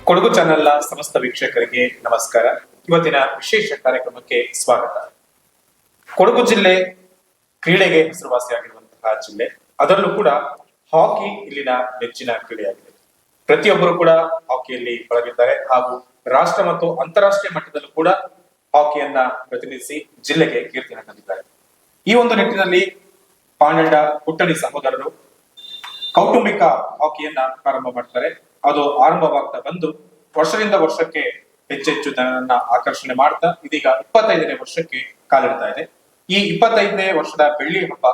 ಕೊಡಗು ಚಾನೆಲ್ನ ಸಮಸ್ತ ವೀಕ್ಷಕರಿಗೆ ನಮಸ್ಕಾರ. ಇವತ್ತಿನ ವಿಶೇಷ ಕಾರ್ಯಕ್ರಮಕ್ಕೆ ಸ್ವಾಗತ. ಕೊಡಗು ಜಿಲ್ಲೆ ಕ್ರೀಡೆಗೆ ಹೆಸರುವಾಸಿಯಾಗಿರುವಂತಹ ಜಿಲ್ಲೆ. ಅದರಲ್ಲೂ ಕೂಡ ಹಾಕಿ ಇಲ್ಲಿನ ನೆಚ್ಚಿನ ಕ್ರೀಡೆಯಾಗಿದೆ. ಪ್ರತಿಯೊಬ್ಬರು ಕೂಡ ಹಾಕಿಯಲ್ಲಿ ಪಳಗಿದ್ದಾರೆ ಹಾಗೂ ರಾಷ್ಟ್ರ ಮತ್ತು ಅಂತಾರಾಷ್ಟ್ರೀಯ ಮಟ್ಟದಲ್ಲೂ ಕೂಡ ಹಾಕಿಯನ್ನ ಪ್ರತಿನಿಧಿಸಿ ಜಿಲ್ಲೆಗೆ ಕೀರ್ತಿಯನ್ನು ತಂದಿದ್ದಾರೆ. ಈ ಒಂದು ನಿಟ್ಟಿನಲ್ಲಿ ಪಾಂಡಂಡ ಪುಟ್ಟಣಿ ಸಹೋದರರು ಕೌಟುಂಬಿಕ ಹಾಕಿಯನ್ನ ಪ್ರಾರಂಭ ಮಾಡ್ತಾರೆ. ಅದು ಆರಂಭವಾಗ್ತಾ ಬಂದು ವರ್ಷದಿಂದ ವರ್ಷಕ್ಕೆ ಹೆಚ್ಚೆಚ್ಚು ಜನರನ್ನ ಆಕರ್ಷಣೆ ಮಾಡ್ತಾ ಇದೀಗ 25ನೇ ವರ್ಷಕ್ಕೆ ಕಾಲಿಡ್ತಾ ಇದೆ. ಈ 25ನೇ ವರ್ಷದ ಬೆಳ್ಳಿ ಹಬ್ಬ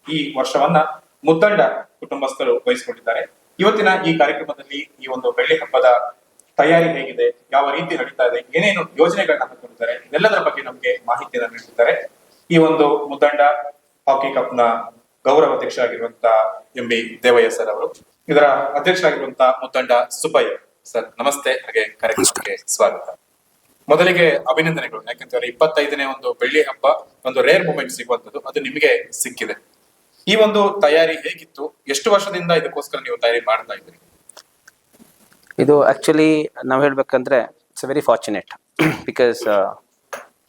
ಈ ವರ್ಷವನ್ನ ಮುದ್ದಂಡ ಕುಟುಂಬಸ್ಥರು ವಹಿಸಿಕೊಂಡಿದ್ದಾರೆ. ಇವತ್ತಿನ ಈ ಕಾರ್ಯಕ್ರಮದಲ್ಲಿ ಈ ಒಂದು ಬೆಳ್ಳಿ ಹಬ್ಬದ ತಯಾರಿ ಹೇಗಿದೆ, ಯಾವ ರೀತಿ ನಡೀತಾ ಇದೆ, ಏನೇನು ಯೋಜನೆಗಳನ್ನ ಹಾಕೊಂಡಿದ್ದಾರೆ, ಇದೆಲ್ಲದರ ಬಗ್ಗೆ ನಮಗೆ ಮಾಹಿತಿಯನ್ನು ನೀಡುತ್ತಿದ್ದಾರೆ. ಈ ಒಂದು ಮುದ್ದಂಡ ಹಾಕಿ ಕಪ್ ನ ಗೌರವ ಅಧ್ಯಕ್ಷರಾಗಿರುವಂತಹ ಎಂ.ಬಿ. ದೇವಯ್ಯ ಸರ್ ಅವರು, ಇದರ ಅಧ್ಯಕ್ಷರಾಗಿರುವಂತಹ ಮುದ್ದಂಡ ಸುಬ್ಬಯ್ಯ ಸರ್, ನಮಸ್ತೆ. ಹಾಗೆ ಕಾರ್ಯಕ್ರಮಕ್ಕೆ ಸ್ವಾಗತ. ಮೊದಲಿಗೆ ಅಭಿನಂದನೆಗಳು. ಯಾಕಂತಂದ್ರೆ 25ನೇ ಒಂದು ಬೆಳ್ಳಿ ಹಬ್ಬ ಒಂದು ರೇರ್ ಮೂಮೆಂಟ್ ಸಿಗುವಂತದ್ದು, ಅದು ನಿಮಗೆ ಸಿಕ್ಕಿದೆ. ಈ ಒಂದು ತಯಾರಿ ಹೇಗಿತ್ತು? ಎಷ್ಟು ವರ್ಷದಿಂದ ಇದಕ್ಕೋಸ್ಕರ ನೀವು ತಯಾರಿ ಮಾಡ್ತಾ ಇದ್ದೀರಿ? ಇದು ಆಕ್ಚುಲಿ ನಾವು ಹೇಳ್ಬೇಕಂದ್ರೆ ಇಟ್ಸ್ ವೆರಿ ಫಾರ್ಚುನೇಟ್ ಬಿಕಾಸ್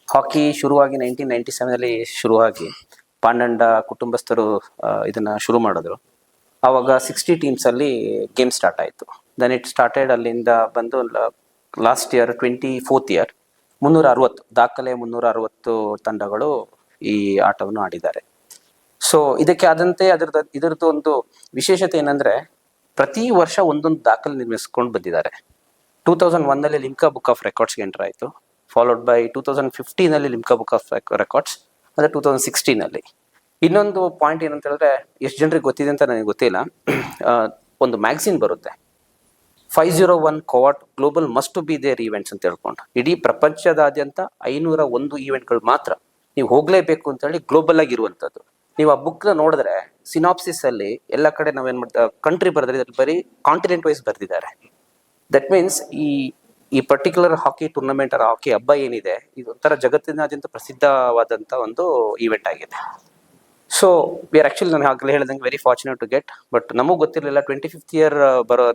ಹಾಕಿ ಶುರುವಾಗಿ 1997 ಶುರುವಾಗಿ ಪಾಂಡಂಡ ಕುಟುಂಬಸ್ಥರು ಇದನ್ನ ಶುರು ಮಾಡಿದ್ರು. ಆವಾಗ 60 ಟೀಮ್ಸ್ ಅಲ್ಲಿ ಗೇಮ್ ಸ್ಟಾರ್ಟ್ ಆಯಿತು. Then it started. ಅಲ್ಲಿಂದ ಬಂದು ಲಾಸ್ಟ್ ಇಯರ್ 24th ಇಯರ್ 360 ದಾಖಲೆ 360 ತಂಡಗಳು ಈ ಆಟವನ್ನು ಆಡಿದ್ದಾರೆ. ಸೊ ಇದಕ್ಕೆ ಆದಂತೆ ಇದರದ್ದು ಒಂದು ವಿಶೇಷತೆ ಏನಂದ್ರೆ ಪ್ರತಿ ವರ್ಷ ಒಂದೊಂದು ದಾಖಲೆ ನಿರ್ಮಿಸ್ಕೊಂಡು ಬಂದಿದ್ದಾರೆ. 2001 ಲಿಮ್ಕಾ ಬುಕ್ ಆಫ್ ರೆಕಾರ್ಡ್ಸ್ಗೆ ಎಂಟರ್ ಆಯಿತು. Followed by 2015 Limca book of records, ಅಂದರೆ 2016 ಇನ್ನೊಂದು ಪಾಯಿಂಟ್ ಏನಂತ ಹೇಳಿದ್ರೆ, ಎಷ್ಟು ಜನರಿಗೆ ಗೊತ್ತಿದೆ ಅಂತ ನನಗೆ ಗೊತ್ತಿಲ್ಲ, ಒಂದು ಮ್ಯಾಗಝಿನ್ ಬರುತ್ತೆ 501 ಕೋವಾಟ್ global must to be there events ಅಂತ ಹೇಳ್ಕೊಂಡು. ಇಡೀ ಪ್ರಪಂಚದಾದ್ಯಂತ 501 ಈವೆಂಟ್ಗಳು ಮಾತ್ರ ನೀವು ಹೋಗ್ಲೇಬೇಕು ಅಂತ ಹೇಳಿ ಗ್ಲೋಬಲ್ ಆಗಿರುವಂಥದ್ದು. ನೀವು ಆ ಬುಕ್ನ ನೋಡಿದ್ರೆ ಸಿನಾಪ್ಸಿಸ್ ಅಲ್ಲಿ ಎಲ್ಲ ಕಡೆ ನಾವೇನ್ ಮಾಡ್ತೀವಿ, ಕಂಟ್ರಿ ಬರೆದ್ರೆ ಬರೀ ಕಾಂಟಿನೆಂಟ್ ವೈಸ್ ಬರೆದಿದ್ದಾರೆ. ದಟ್ ಮೀನ್ಸ್ ಈ ಪರ್ಟಿಕ್ಯುಲರ್ ಹಾಕಿ ಟೂರ್ನಮೆಂಟ್ ಹಾಕಿ ಹಬ್ಬ ಏನಿದೆ, ಇದು ಒಂಥರ ಜಗತ್ತಿನಾದ್ಯಂತ ಪ್ರಸಿದ್ಧವಾದಂಥ ಒಂದು ಈವೆಂಟ್ ಆಗಿದೆ. ಸೊ ವಿ ಆರ್ ಆಕ್ಚುಲಿ, ನಾನು ಆಗಲೇ ಹೇಳಿದಂಗೆ very fortunate to get. But ನಮಗೂ ಗೊತ್ತಿರಲಿಲ್ಲ 25th ಇಯರ್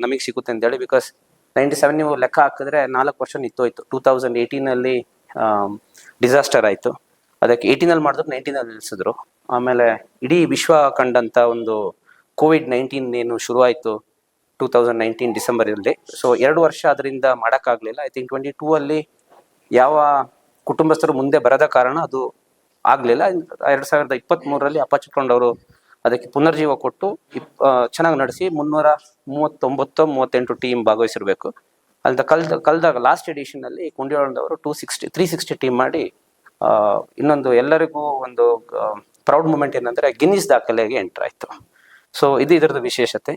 ನಮಗೆ ಸಿಗುತ್ತೆ ಅಂತೇಳಿ. ಬಿಕಾಸ್ 97 ನೀವು ಲೆಕ್ಕ ಹಾಕಿದ್ರೆ 4 ವರ್ಷ ನಿಂತೋಯ್ತು. 2018 ಡಿಸಾಸ್ಟರ್ ಆಯಿತು. ಅದಕ್ಕೆ 18 ಮಾಡಿದ್ರು, 19 ನಿಲ್ಲಿಸಿದ್ರು. ಆಮೇಲೆ ಇಡೀ ವಿಶ್ವ ಕಂಡಂಥ ಒಂದು COVID-19 ಏನು ಶುರುವಾಯಿತು 2019 ಡಿಸೆಂಬರಲ್ಲಿ. ಸೊ 2 ವರ್ಷ ಅದರಿಂದ ಮಾಡೋಕ್ಕಾಗಲಿಲ್ಲ. ಐ ಥಿಂಕ್ 22 ಯಾವ ಕುಟುಂಬಸ್ಥರು ಮುಂದೆ ಬರದ ಕಾರಣ ಅದು ಆಗಲಿಲ್ಲ. 2023 ಅಪ್ಪಚ್ಚಿಕೊಂಡವರು ಅದಕ್ಕೆ ಪುನರ್ಜೀವ ಕೊಟ್ಟು ಚೆನ್ನಾಗಿ ನಡೆಸಿ 339-38 ಟೀಮ್ ಭಾಗವಹಿಸಿರ್ಬೇಕು. ಕಳೆದಾಗ ಲಾಸ್ಟ್ ಎಡಿಷನಲ್ಲಿ ಕುಂಡಿಯಾಳದವರು 360 ಟೀಮ್ ಮಾಡಿ ಇನ್ನೊಂದು ಎಲ್ಲರಿಗೂ ಒಂದು ಪ್ರೌಡ್ ಮೂಮೆಂಟ್ ಏನಂದ್ರೆ ಗಿನ್ನಿಸ್ ದಾಖಲೆಗೆ ಎಂಟರ್ ಆಯಿತು. ಸೊ ಇದು ಇದರದ್ದು ವಿಶೇಷತೆ.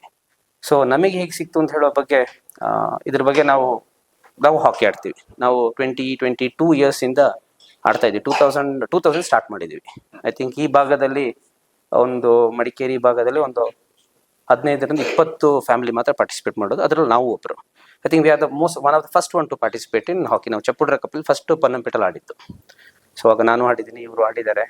ಸೊ ನಮಗೆ ಹೇಗೆ ಸಿಕ್ತು ಅಂತ ಹೇಳೋ ಬಗ್ಗೆ, ಇದ್ರ ಬಗ್ಗೆ ನಾವು ಹಾಕಿ ಆಡ್ತೀವಿ. ನಾವು 22 ಇಯರ್ಸಿಂದ ಆಡ್ತಾ ಇದ್ವಿ. 2000 ಸ್ಟಾರ್ಟ್ ಮಾಡಿದ್ದೀವಿ. ಐ ಥಿಂಕ್ ಈ ಭಾಗದಲ್ಲಿ ಒಂದು ಮಡಿಕೇರಿ ಭಾಗದಲ್ಲಿ ಒಂದು 15-20 ಫ್ಯಾಮಿಲಿ ಮಾತ್ರ ಪಾರ್ಟಿಸಿಪೇಟ್ ಮಾಡೋದು. ಅದರಲ್ಲಿ ನಾವು ಒಬ್ಬರು. I think we are the one of the first one to participate in hockey. ನಾವು ಚಪ್ಪುಡ್ರ ಕಪ್ಪಲ್ಲಿ ಫಸ್ಟ್ ಪನ್ನಂಪೇಟಲ್ಲಿ ಆಡಿದ್ದು. ಸೊ ಆಗ ನಾನು ಆಡಿದ್ದೀನಿ, ಇವರು ಆಡಿದ್ದಾರೆ.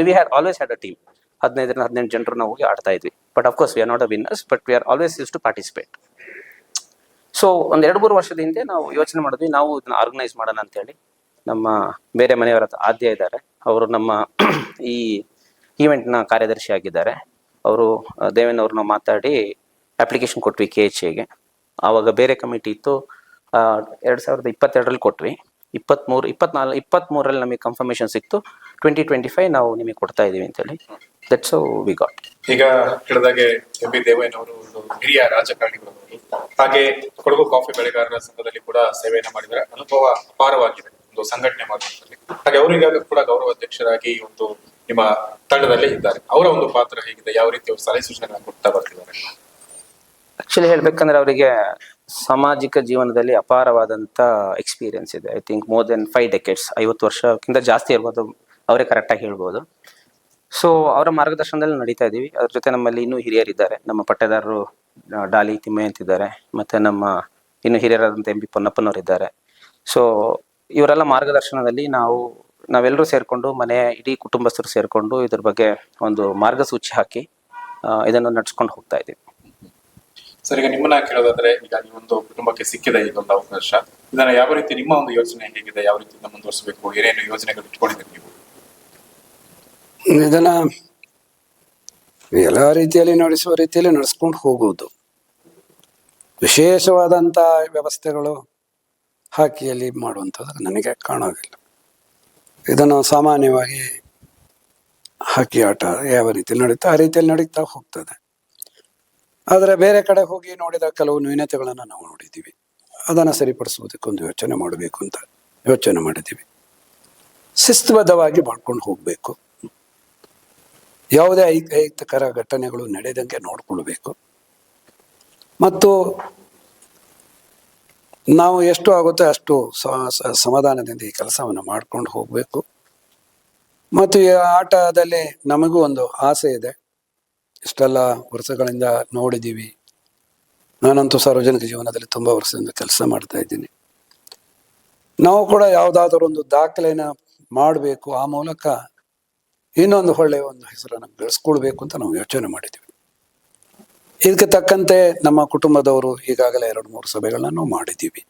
We had always had a team. 15-18 ಜನರು ನಾವು ಹೋಗಿ ಆಡ್ತಾ ಇದ್ವಿ. But of course we are not a winners, but we are always use to participate. So ಒಂದು 2-3 ವರ್ಷದ ಹಿಂದೆ ನಾವು ಯೋಚನೆ ಮಾಡಿದ್ವಿ, ನಾವು ಇದನ್ನ ಆರ್ಗನೈಸ್ ಮಾಡೋಣ ಅಂತೇಳಿ. ನಮ್ಮ ಬೇರೆ ಮನೆಯವರ ಆದ್ಯ ಇದ್ದಾರೆ, ಅವರು ನಮ್ಮ ಈ ಈವೆಂಟ್ನ ಕಾರ್ಯದರ್ಶಿ ಆಗಿದ್ದಾರೆ. ಅವರು ದೇವೇನವ್ರನ್ನ ಮಾತಾಡಿ ಅಪ್ಲಿಕೇಶನ್ ಕೊಟ್ವಿ KHAಗೆ. ಆವಾಗ ಬೇರೆ ಕಮಿಟಿ ಇತ್ತು. 2022 ಕೊಟ್ವಿ. 23 ನಮಗೆ ಕನ್ಫರ್ಮೇಶನ್ ಸಿಕ್ತು. 2025 ನಾವು ನಿಮಗೆ ಕೊಡ್ತಾ ಇದೀವಿ ಅಂತೇಳಿ. That's how we got. ಈಗ ಹೇಳಿದಾಗೆ ಎಂ.ಬಿ. ದೇವಯ್ಯನವರು ಒಂದು ಹಿರಿಯ ರಾಜಕಾರಣಿಗಳು, ಹಾಗೆ ಕೊಡಗು ಕಾಫಿ ಬೆಳೆಗಾರರ ಸಂಘದಲ್ಲಿ ಕೂಡ ಸೇವೆಯನ್ನು ಮಾಡಿದರೆ ಅನುಭವ ಅಪಾರವಾಗಿದೆ ಒಂದು ಸಂಘಟನೆ ಮಾಡುವಂತಲ್ಲಿ. ಹಾಗೆ ಅವರು ಈಗ ಕೂಡ ಗೌರವ ಅಧ್ಯಕ್ಷರಾಗಿ ಒಂದು ನಿಮ್ಮ ತಂಡದಲ್ಲೇ ಇದ್ದಾರೆ. ಅವರ ಒಂದು ಪಾತ್ರ ಹೇಗಿದೆ, ಯಾವ ರೀತಿ ಅವರು ಸಲಹೆ ಸೂಚನೆಗಳನ್ನು ಕೊಡ್ತಾ ಬರ್ತಿದ್ದಾರೆ? ಆಕ್ಚುಲಿ ಹೇಳ್ಬೇಕಂದ್ರೆ ಅವರಿಗೆ ಸಾಮಾಜಿಕ ಜೀವನದಲ್ಲಿ ಅಪಾರವಾದಂಥ ಎಕ್ಸ್ಪೀರಿಯನ್ಸ್ ಇದೆ. I think more than 5 decades, 50 ವರ್ಷಕ್ಕಿಂತ ಜಾಸ್ತಿ ಇರ್ಬೋದು, ಅವರೇ ಕರೆಕ್ಟಾಗಿ ಹೇಳ್ಬೋದು. ಸೊ ಅವರ ಮಾರ್ಗದರ್ಶನದಲ್ಲಿ ನಡೀತಾ ಇದ್ದೀವಿ. ಅದ್ರ ಜೊತೆ ನಮ್ಮಲ್ಲಿ ಇನ್ನೂ ಹಿರಿಯರಿದ್ದಾರೆ. ನಮ್ಮ ಪಟ್ಟೆದಾರರು ಡಾಲಿ ತಿಮ್ಮಯ್ಯ ಅಂತಿದ್ದಾರೆ, ಮತ್ತು ನಮ್ಮ ಇನ್ನು ಹಿರಿಯರಾದಂಥ ಎಂ.ಬಿ. ಪೊನ್ನಪ್ಪನವರಿದ್ದಾರೆ. ಸೊ ಇವರೆಲ್ಲ ಮಾರ್ಗದರ್ಶನದಲ್ಲಿ ನಾವೆಲ್ಲರೂ ಸೇರಿಕೊಂಡು, ಮನೆಯ ಇಡೀ ಕುಟುಂಬಸ್ಥರು ಸೇರಿಕೊಂಡು ಇದ್ರ ಬಗ್ಗೆ ಒಂದು ಮಾರ್ಗಸೂಚಿ ಹಾಕಿ ಇದನ್ನು ನಡ್ಸ್ಕೊಂಡು ಹೋಗ್ತಾ ಇದ್ದೀವಿ. ಸರ್, ಈಗ ನಿಮ್ಮನ್ನ ಕೇಳೋದಾದ್ರೆ, ಈಗ ಈ ಒಂದು ಕುಟುಂಬಕ್ಕೆ ಸಿಕ್ಕಿದೆ ಇದೊಂದು ಅವಕಾಶ, ಇದನ್ನ ಯಾವ ರೀತಿ ನಿಮ್ಮ ಒಂದು ಯೋಚನೆ ಹೇಗಿದೆ, ಯಾವ ರೀತಿ ಮುಂದುವರಿಸಬೇಕು, ಏನೇನು ಯೋಜನೆಗಳು ಇಟ್ಕೊಂಡಿದ್ದೀರಿ ನೀವು? ಇದನ್ನ ಎಲ್ಲ ರೀತಿಯಲ್ಲಿ ನಡೆಸುವ ರೀತಿಯಲ್ಲಿ ನಡೆಸ್ಕೊಂಡು ಹೋಗುವುದು. ವಿಶೇಷವಾದಂಥ ವ್ಯವಸ್ಥೆಗಳು ಹಾಕಿಯಲ್ಲಿ ಮಾಡುವಂಥದ್ದು ನನಗೆ ಕಾಣೋದಿಲ್ಲ. ಇದನ್ನು ಸಾಮಾನ್ಯವಾಗಿ ಹಾಕಿ ಆಟ ಯಾವ ರೀತಿ ನಡೀತಾ ಆ ರೀತಿಯಲ್ಲಿ ನಡೀತಾ ಹೋಗ್ತದೆ. ಆದರೆ ಬೇರೆ ಕಡೆ ಹೋಗಿ ನೋಡಿದ ಕೆಲವು ನ್ಯೂನತೆಗಳನ್ನು ನಾವು ನೋಡಿದ್ದೀವಿ. ಅದನ್ನು ಸರಿಪಡಿಸುವುದಕ್ಕೊಂದು ಯೋಚನೆ ಮಾಡಬೇಕು ಅಂತ ಯೋಚನೆ ಮಾಡಿದ್ದೀವಿ. ಶಿಸ್ತುಬದ್ಧವಾಗಿ ಮಾಡ್ಕೊಂಡು ಹೋಗಬೇಕು. ಯಾವುದೇ ಅಹಿತಕರ ಘಟನೆಗಳು ನಡೆದಂಗೆ ನೋಡ್ಕೊಳ್ಬೇಕು. ಮತ್ತು ನಾವು ಎಷ್ಟು ಆಗುತ್ತೆ ಅಷ್ಟು ಸಮಾಧಾನದಿಂದ ಈ ಕೆಲಸವನ್ನು ಮಾಡ್ಕೊಂಡು ಹೋಗಬೇಕು. ಮತ್ತು ಈ ಆಟದಲ್ಲಿ ನಮಗೂ ಒಂದು ಆಸೆ ಇದೆ. ಇಷ್ಟೆಲ್ಲ ವರ್ಷಗಳಿಂದ ನೋಡಿದ್ದೀವಿ. ನಾನಂತೂ ಸಾರ್ವಜನಿಕ ಜೀವನದಲ್ಲಿ ತುಂಬ ವರ್ಷದಿಂದ ಕೆಲಸ ಮಾಡ್ತಾ ಇದ್ದೀನಿ. ನಾವು ಕೂಡ ಯಾವುದಾದ್ರೂ ಒಂದು ದಾಖಲೆನ ಮಾಡಬೇಕು, ಆ ಮೂಲಕ ಇನ್ನೊಂದು ಒಳ್ಳೆಯ ಒಂದು ಹೆಸರನ್ನು ಬೆಳೆಸ್ಕೊಳ್ಬೇಕು ಅಂತ ನಾವು ಯೋಚನೆ ಮಾಡಿದ್ದೀವಿ. ಇದಕ್ಕೆ ತಕ್ಕಂತೆ ನಮ್ಮ ಕುಟುಂಬದವರು ಈಗಾಗಲೇ 2-3 ಸಭೆಗಳನ್ನು ಮಾಡಿದ್ದೀವಿ.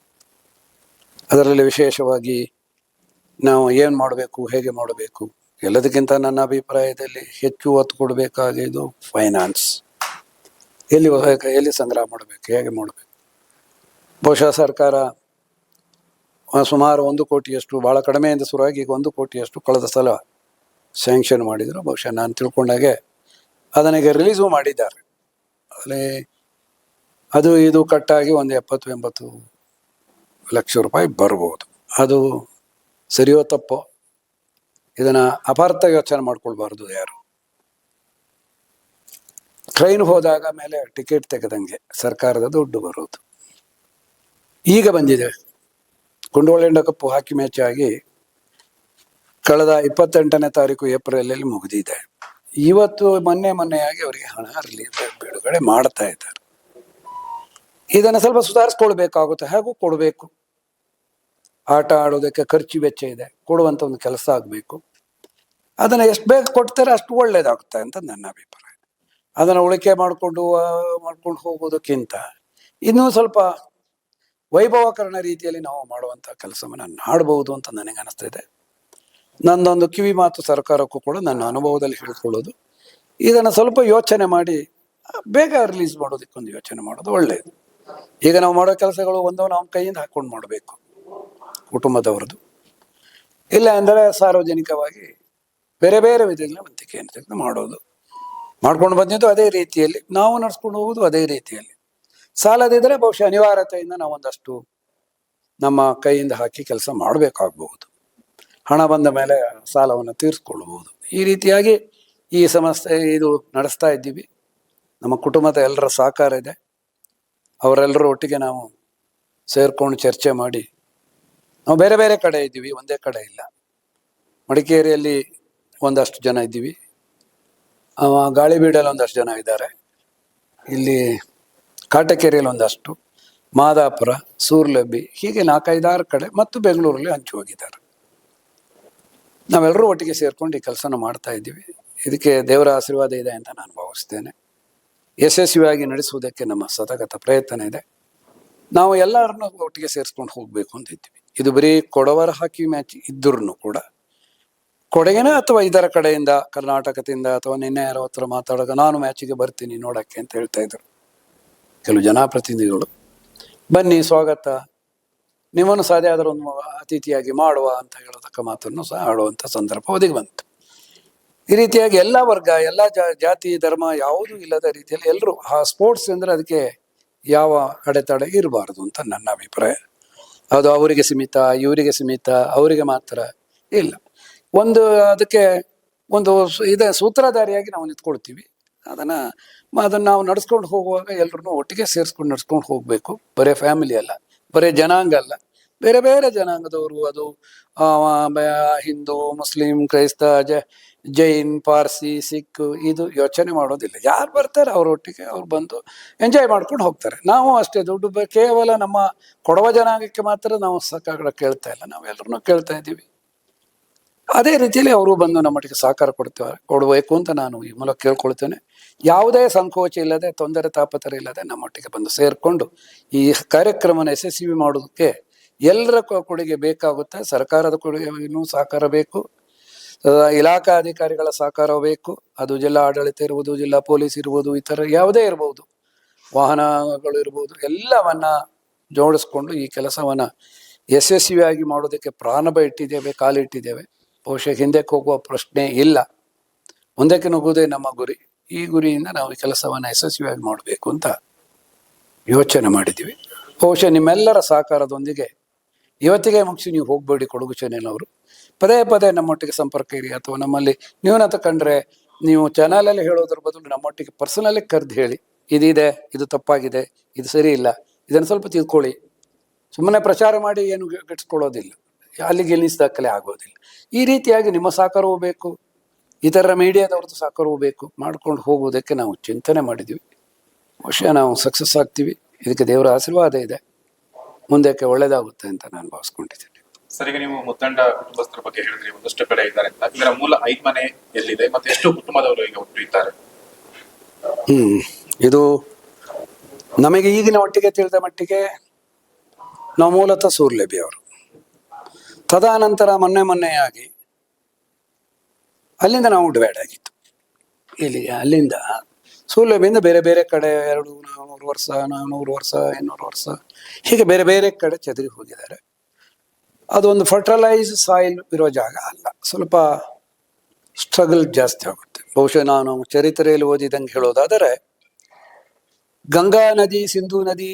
ಅದರಲ್ಲಿ ವಿಶೇಷವಾಗಿ ನಾವು ಏನು ಮಾಡಬೇಕು, ಹೇಗೆ ಮಾಡಬೇಕು, ಎಲ್ಲದಕ್ಕಿಂತ ನನ್ನ ಅಭಿಪ್ರಾಯದಲ್ಲಿ ಹೆಚ್ಚು ಒತ್ತು ಕೊಡಬೇಕಾಗಿದ್ದು ಫೈನಾನ್ಸ್. ಎಲ್ಲಿ ಸಂಗ್ರಹ ಮಾಡಬೇಕು, ಹೇಗೆ ಮಾಡಬೇಕು. ಬಹುಶಃ ಸರ್ಕಾರ ಸುಮಾರು 1 ಕೋಟಿಯಷ್ಟು, ಭಾಳ ಕಡಿಮೆಯಿಂದ ಶುರುವಾಗಿ ಈಗ 1 ಕೋಟಿಯಷ್ಟು ಕಳೆದ ಸಲ ಸ್ಯಾಂಕ್ಷನ್ ಮಾಡಿದರು. ಬಹುಶಃ ನಾನು ತಿಳ್ಕೊಂಡಾಗೆ ಅದನಿಗೆ ರಿಲೀಸು ಮಾಡಿದ್ದಾರೆ. ಅಲ್ಲಿ ಅದು ಇದು ಕಟ್ಟಾಗಿ ಒಂದು 70-80 ಲಕ್ಷ ರೂಪಾಯಿ ಬರ್ಬೋದು. ಅದು ಸರಿಯೋ ತಪ್ಪೋ ಇದನ್ನು ಅಪಾರ್ಥ ಯೋಚನೆ ಮಾಡ್ಕೊಳ್ಬಾರ್ದು ಯಾರು. ಟ್ರೈನ್ ಹೋದಾಗ ಮೇಲೆ ಟಿಕೆಟ್ ತೆಗೆದಂಗೆ ಸರ್ಕಾರದ ದುಡ್ಡು ಬರೋದು. ಈಗ ಬಂದಿದೆ. ಕುಂಡೋಳೆಂಡ ಕಪ್ಪು ಹಾಕಿ ಮ್ಯಾಚ್ ಆಗಿ ಕಳೆದ 28ನೇ ತಾರೀಕು ಏಪ್ರಿಲಲ್ಲಿ ಮುಗಿದಿದೆ. ಇವತ್ತು ಮೊನ್ನೆಯಾಗಿ ಅವರಿಗೆ ಹಣ ಬಿಡುಗಡೆ ಮಾಡ್ತಾ ಇದ್ದಾರೆ. ಇದನ್ನು ಸ್ವಲ್ಪ ಸುಧಾರಿಸ್ಕೊಳ್ಬೇಕಾಗುತ್ತೆ. ಹಾಗೂ ಕೊಡಬೇಕು. ಆಟ ಆಡೋದಕ್ಕೆ ಖರ್ಚು ವೆಚ್ಚ ಇದೆ, ಕೊಡುವಂಥ ಒಂದು ಕೆಲಸ ಆಗಬೇಕು. ಅದನ್ನು ಎಷ್ಟು ಬೇಗ ಕೊಡ್ತಾರೆ ಅಷ್ಟು ಒಳ್ಳೇದಾಗುತ್ತೆ ಅಂತ ನನ್ನ ಅಭಿಪ್ರಾಯ. ಅದನ್ನು ಉಳಿಕೆ ಮಾಡ್ಕೊಂಡು ಹೋಗೋದಕ್ಕಿಂತ ಇನ್ನೂ ಸ್ವಲ್ಪ ವೈಭವಕರಣ ರೀತಿಯಲ್ಲಿ ನಾವು ಮಾಡುವಂಥ ಕೆಲಸವನ್ನು ಮಾಡಬಹುದು ಅಂತ ನನಗೆ ಅನಿಸ್ತಿದೆ. ನನ್ನೊಂದು ಕಿವಿ ಮಾತು ಸರ್ಕಾರಕ್ಕೂ ಕೂಡ ನನ್ನ ಅನುಭವದಲ್ಲಿ ಹೇಳ್ಕೊಳ್ಳೋದು, ಇದನ್ನು ಸ್ವಲ್ಪ ಯೋಚನೆ ಮಾಡಿ ಬೇಗ ರಿಲೀಸ್ ಮಾಡೋದಕ್ಕೊಂದು ಯೋಚನೆ ಮಾಡೋದು ಒಳ್ಳೆಯದು. ಈಗ ನಾವು ಮಾಡೋ ಕೆಲಸಗಳು ಒಂದು ನಾವು ಕೈಯಿಂದ ಹಾಕ್ಕೊಂಡು ಮಾಡಬೇಕು, ಕುಟುಂಬದವ್ರದ್ದು. ಇಲ್ಲ ಅಂದರೆ ಸಾರ್ವಜನಿಕವಾಗಿ ಬೇರೆ ಬೇರೆ ವಿಧಗಳ ವಂತಿಕೆಯನ್ನು ತೆಗೆದು ಮಾಡೋದು. ಮಾಡ್ಕೊಂಡು ಬಂದಿದ್ದು ಅದೇ ರೀತಿಯಲ್ಲಿ, ನಾವು ನಡ್ಸ್ಕೊಂಡು ಹೋಗೋದು ಅದೇ ರೀತಿಯಲ್ಲಿ. ಸಾಲದಿದ್ದರೆ ಬಹುಶಃ ಅನಿವಾರ್ಯತೆಯಿಂದ ನಾವು ಒಂದಷ್ಟು ನಮ್ಮ ಕೈಯಿಂದ ಹಾಕಿ ಕೆಲಸ ಮಾಡಬೇಕಾಗಬಹುದು. ಹಣ ಬಂದ ಮೇಲೆ ಸಾಲವನ್ನು ತೀರಿಸ್ಕೊಳ್ಬಹುದು. ಈ ರೀತಿಯಾಗಿ ಈ ಸಮಸ್ಯೆ ಇದು ನಡೆಸ್ತಾ ಇದ್ದೀವಿ. ನಮ್ಮ ಕುಟುಂಬದ ಎಲ್ಲರ ಸಹಕಾರ ಇದೆ. ಅವರೆಲ್ಲರೂ ಒಟ್ಟಿಗೆ ನಾವು ಸೇರ್ಕೊಂಡು ಚರ್ಚೆ ಮಾಡಿ, ನಾವು ಬೇರೆ ಬೇರೆ ಕಡೆ ಇದ್ದೀವಿ, ಒಂದೇ ಕಡೆ ಇಲ್ಲ. ಮಡಿಕೇರಿಯಲ್ಲಿ ಒಂದಷ್ಟು ಜನ ಇದ್ದೀವಿ, ಗಾಳಿಬೀಡಲ್ಲಿ ಒಂದಷ್ಟು ಜನ ಇದ್ದಾರೆ, ಇಲ್ಲಿ ಕಾಟಕೆರೆಯಲ್ಲಿ ಒಂದಷ್ಟು, ಮಾದಾಪುರ, ಸೂರ್ಲಬ್ಬಿ, ಹೀಗೆ 4-5-6 ಕಡೆ, ಮತ್ತು ಬೆಂಗಳೂರಲ್ಲಿ ಹಂಚಿ ಹೋಗಿದ್ದಾರೆ. ನಾವೆಲ್ಲರೂ ಒಟ್ಟಿಗೆ ಸೇರ್ಕೊಂಡು ಈ ಕೆಲಸನ ಮಾಡ್ತಾ ಇದ್ದೀವಿ. ಇದಕ್ಕೆ ದೇವರ ಆಶೀರ್ವಾದ ಇದೆ ಅಂತ ನಾನು ಭಾವಿಸ್ತೇನೆ. ಯಶಸ್ವಿಯಾಗಿ ನಡೆಸುವುದಕ್ಕೆ ನಮ್ಮ ಸತತ ಪ್ರಯತ್ನ ಇದೆ. ನಾವು ಎಲ್ಲರನ್ನೂ ಒಟ್ಟಿಗೆ ಸೇರಿಸ್ಕೊಂಡು ಹೋಗಬೇಕು ಅಂತಿದ್ದೀವಿ. ಇದು ಬರೀ ಕೊಡವರ ಹಾಕಿ ಮ್ಯಾಚ್ ಇದ್ರೂ ಕೂಡ ಕೊಡಗಿನ ಅಥವಾ ಇದರ ಕಡೆಯಿಂದ ಕರ್ನಾಟಕದಿಂದ ಅಥವಾ ನಿನ್ನೆ ಯಾರೋ ಹತ್ರ ಮಾತಾಡುವಾಗ ನಾನು ಮ್ಯಾಚಿಗೆ ಬರ್ತೀನಿ ನೋಡೋಕ್ಕೆ ಅಂತ ಹೇಳ್ತಾ ಇದ್ರು ಕೆಲವು ಜನಪ್ರತಿನಿಧಿಗಳು. ಬನ್ನಿ, ಸ್ವಾಗತ, ನಿಮ್ಮನ್ನು ಸಾಧ್ಯ ಆದರೂ ಒಂದು ಅತಿಥಿಯಾಗಿ ಮಾಡುವ ಅಂತ ಹೇಳತಕ್ಕ ಮಾತನ್ನು ಸಹ ಆಡುವಂಥ ಸಂದರ್ಭ ಒದಗಿ ಬಂತು. ಈ ರೀತಿಯಾಗಿ ಎಲ್ಲ ವರ್ಗ, ಎಲ್ಲ ಜಾತಿ ಧರ್ಮ ಯಾವುದೂ ಇಲ್ಲದ ರೀತಿಯಲ್ಲಿ ಎಲ್ಲರೂ ಆ ಸ್ಪೋರ್ಟ್ಸ್ ಅಂದರೆ ಅದಕ್ಕೆ ಯಾವ ಅಡೆತಡೆ ಇರಬಾರ್ದು ಅಂತ ನನ್ನ ಅಭಿಪ್ರಾಯ. ಅದು ಅವರಿಗೆ ಸೀಮಿತ, ಇವರಿಗೆ ಸೀಮಿತ, ಅವರಿಗೆ ಮಾತ್ರ ಇಲ್ಲ. ಅದಕ್ಕೆ ಒಂದು ಸೂತ್ರಧಾರಿಯಾಗಿ ನಾವು ನಿಂತ್ಕೊಳ್ತೀವಿ. ಅದನ್ನು ನಾವು ನಡ್ಸ್ಕೊಂಡು ಹೋಗುವಾಗ ಎಲ್ಲರೂ ಒಟ್ಟಿಗೆ ಸೇರಿಸ್ಕೊಂಡು ನಡ್ಸ್ಕೊಂಡು ಹೋಗಬೇಕು. ಬರೀ ಫ್ಯಾಮಿಲಿ ಅಲ್ಲ, ಬರೀ ಜನಾಂಗ ಅಲ್ಲ, ಬೇರೆ ಬೇರೆ ಜನಾಂಗದವರು, ಅದು ಹಿಂದೂ, ಮುಸ್ಲಿಂ, ಕ್ರೈಸ್ತ, ಜೈನ್, ಪಾರ್ಸಿ, ಸಿಖ್, ಇದು ಯೋಚನೆ ಮಾಡೋದಿಲ್ಲ. ಯಾರು ಬರ್ತಾರೆ ಅವರೊಟ್ಟಿಗೆ ಅವ್ರು ಬಂದು ಎಂಜಾಯ್ ಮಾಡ್ಕೊಂಡು ಹೋಗ್ತಾರೆ. ನಾವು ಅಷ್ಟೇ, ದುಡ್ಡು ಕೇವಲ ನಮ್ಮ ಕೊಡವ ಜನಾಂಗಕ್ಕೆ ಮಾತ್ರ ನಾವು ಕೇಳ್ತಾ ಇಲ್ಲ, ನಾವೆಲ್ಲರೂ ಕೇಳ್ತಾ ಇದ್ದೀವಿ. ಅದೇ ರೀತಿಯಲ್ಲಿ ಅವರು ಬಂದು ನಮ್ಮೊಟ್ಟಿಗೆ ಸಹಕಾರ ಕೊಡಬೇಕು ಅಂತ ನಾನು ಈ ಮೂಲಕ ಕೇಳ್ಕೊಳ್ತೇನೆ. ಯಾವುದೇ ಸಂಕೋಚ ಇಲ್ಲದೆ, ತೊಂದರೆ ತಾಪತ್ರೆ ಇಲ್ಲದೆ ನಮ್ಮೊಟ್ಟಿಗೆ ಬಂದು ಸೇರಿಕೊಂಡು ಈ ಕಾರ್ಯಕ್ರಮನ ಯಶಸ್ವಿ ಮಾಡೋದಕ್ಕೆ ಎಲ್ಲರ ಕೊಡುಗೆ ಬೇಕಾಗುತ್ತೆ. ಸರ್ಕಾರದ ಕೊಡುಗೆನೂ ಸಹಕಾರ ಬೇಕು, ಇಲಾಖಾ ಅಧಿಕಾರಿಗಳ ಸಹಕಾರ ಬೇಕು. ಅದು ಜಿಲ್ಲಾ ಆಡಳಿತ ಇರ್ಬೋದು, ಜಿಲ್ಲಾ ಪೊಲೀಸ್ ಇರ್ಬೋದು, ಇತರ ಯಾವುದೇ ಇರ್ಬೋದು, ವಾಹನಗಳು ಇರ್ಬೋದು, ಎಲ್ಲವನ್ನ ಜೋಡಿಸ್ಕೊಂಡು ಈ ಕೆಲಸವನ್ನ ಯಶಸ್ವಿಯಾಗಿ ಮಾಡೋದಕ್ಕೆ ಪ್ರಾರಂಭ ಇಟ್ಟಿದ್ದೇವೆ, ಕಾಲಿಟ್ಟಿದ್ದೇವೆ. ಬಹುಶಃ ಹಿಂದಕ್ಕೆ ಹೋಗುವ ಪ್ರಶ್ನೆ ಇಲ್ಲ, ಮುಂದಕ್ಕೆ ನುಗ್ಗುವುದೇ ನಮ್ಮ ಗುರಿ. ಈ ಗುರಿಯಿಂದ ನಾವು ಈ ಕೆಲಸವನ್ನು ಯಶಸ್ವಿಯಾಗಿ ಮಾಡಬೇಕು ಅಂತ ಯೋಚನೆ ಮಾಡಿದ್ದೀವಿ. ಬಹುಶಃ ನಿಮ್ಮೆಲ್ಲರ ಸಹಕಾರದೊಂದಿಗೆ ಇವತ್ತಿಗೆ ಮುಗಿಸಿ ನೀವು ಹೋಗಬೇಡಿ. ಕೊಡಗು ಚಾನೆಲ್ ಅವರು ಪದೇ ಪದೇ ನಮ್ಮೊಟ್ಟಿಗೆ ಸಂಪರ್ಕ ಇರಿ, ಅಥವಾ ನಮ್ಮಲ್ಲಿ ನ್ಯೂನತೆ ಕಂಡ್ರೆ ನೀವು ಚಾನಲಲ್ಲಿ ಹೇಳೋದ್ರ ಬದಲು ನಮ್ಮೊಟ್ಟಿಗೆ ಪರ್ಸನಲಿ ಕರೆದು ಹೇಳಿ, ಇದಿದೆ, ಇದು ತಪ್ಪಾಗಿದೆ, ಇದು ಸರಿ ಇಲ್ಲ, ಇದನ್ನು ಸ್ವಲ್ಪ ತಿಳ್ಕೊಳ್ಳಿ. ಸುಮ್ಮನೆ ಪ್ರಚಾರ ಮಾಡಿ ಏನು ಗಿಟ್ಸ್ಕೊಳ್ಳೋದಿಲ್ಲ, ಅಲ್ಲಿಗೆ ನಿಲ್ಲಿಸಿದಾಕಲೆ ಆಗೋದಿಲ್ಲ. ಈ ರೀತಿಯಾಗಿ ನಿಮ್ಮ ಸಹಕಾರವೂ ಬೇಕು, ಇತರ ಮೀಡಿಯಾದವ್ರದ್ದು ಸಹಕಾರವೂ ಬೇಕು. ಮಾಡ್ಕೊಂಡು ಹೋಗುವುದಕ್ಕೆ ನಾವು ಚಿಂತನೆ ಮಾಡಿದ್ದೀವಿ. ಬಹುಶಃ ನಾವು ಸಕ್ಸಸ್ ಆಗ್ತೀವಿ. ಇದಕ್ಕೆ ದೇವರ ಆಶೀರ್ವಾದ ಇದೆ, ಮುಂದಕ್ಕೆ ಒಳ್ಳೇದಾಗುತ್ತೆ ಅಂತ ನಾನು ಭಾವಿಸ್ಕೊಂಡಿದ್ದೇನೆ. ಸರ್, ಈಗ ನೀವು ಮುತ್ತಂಡ ಕುಟುಂಬಸ್ಥರ ಬಗ್ಗೆ ಹೇಳಿದ್ರಿ, ಒಂದಷ್ಟು ಕಡೆ ಇದ್ದಾರೆ ಅಂತ. ಇದರ ಮೂಲ 5 ಮನೆ ಎಲ್ಲಿದೆ ಮತ್ತೆ ಎಷ್ಟು ಕುಟುಂಬದವರು ಈಗ ಒಟ್ಟು ಇದ್ದಾರೆ? ಇದು ನಮಗೆ ಈಗಿನ ಒಟ್ಟಿಗೆ ತಿಳಿದ ಮಟ್ಟಿಗೆ ನಾವು ಮೂಲತಃ ಸೂರ್ಲೇಬಿ ಅವರು. ತದನಂತರ ಮೊನ್ನೆಯಾಗಿ ಅಲ್ಲಿಂದ ನಾವು ಡಿವೈಡ್ ಆಗಿತ್ತು. ಇಲ್ಲಿ ಅಲ್ಲಿಂದ ಸೂರ್ಲೇಬಿಯಿಂದ ಬೇರೆ ಬೇರೆ ಕಡೆ 200-400 ವರ್ಷ, 400 ವರ್ಷ, 800 ವರ್ಷ, ಹೀಗೆ ಬೇರೆ ಬೇರೆ ಕಡೆ ಚದರಿ ಹೋಗಿದ್ದಾರೆ. ಅದೊಂದು ಫರ್ಟಲೈಸ್ ಸಾಯಿಲ್ ಇರೋ ಜಾಗ ಅಲ್ಲ, ಸ್ವಲ್ಪ ಸ್ಟ್ರಗಲ್ ಜಾಸ್ತಿ ಆಗುತ್ತೆ. ಬಹುಶಃ ನಾನು ಚರಿತ್ರೆಯಲ್ಲಿ ಓದಿದಂಗೆ ಹೇಳೋದಾದರೆ, ಗಂಗಾ ನದಿ, ಸಿಂಧೂ ನದಿ,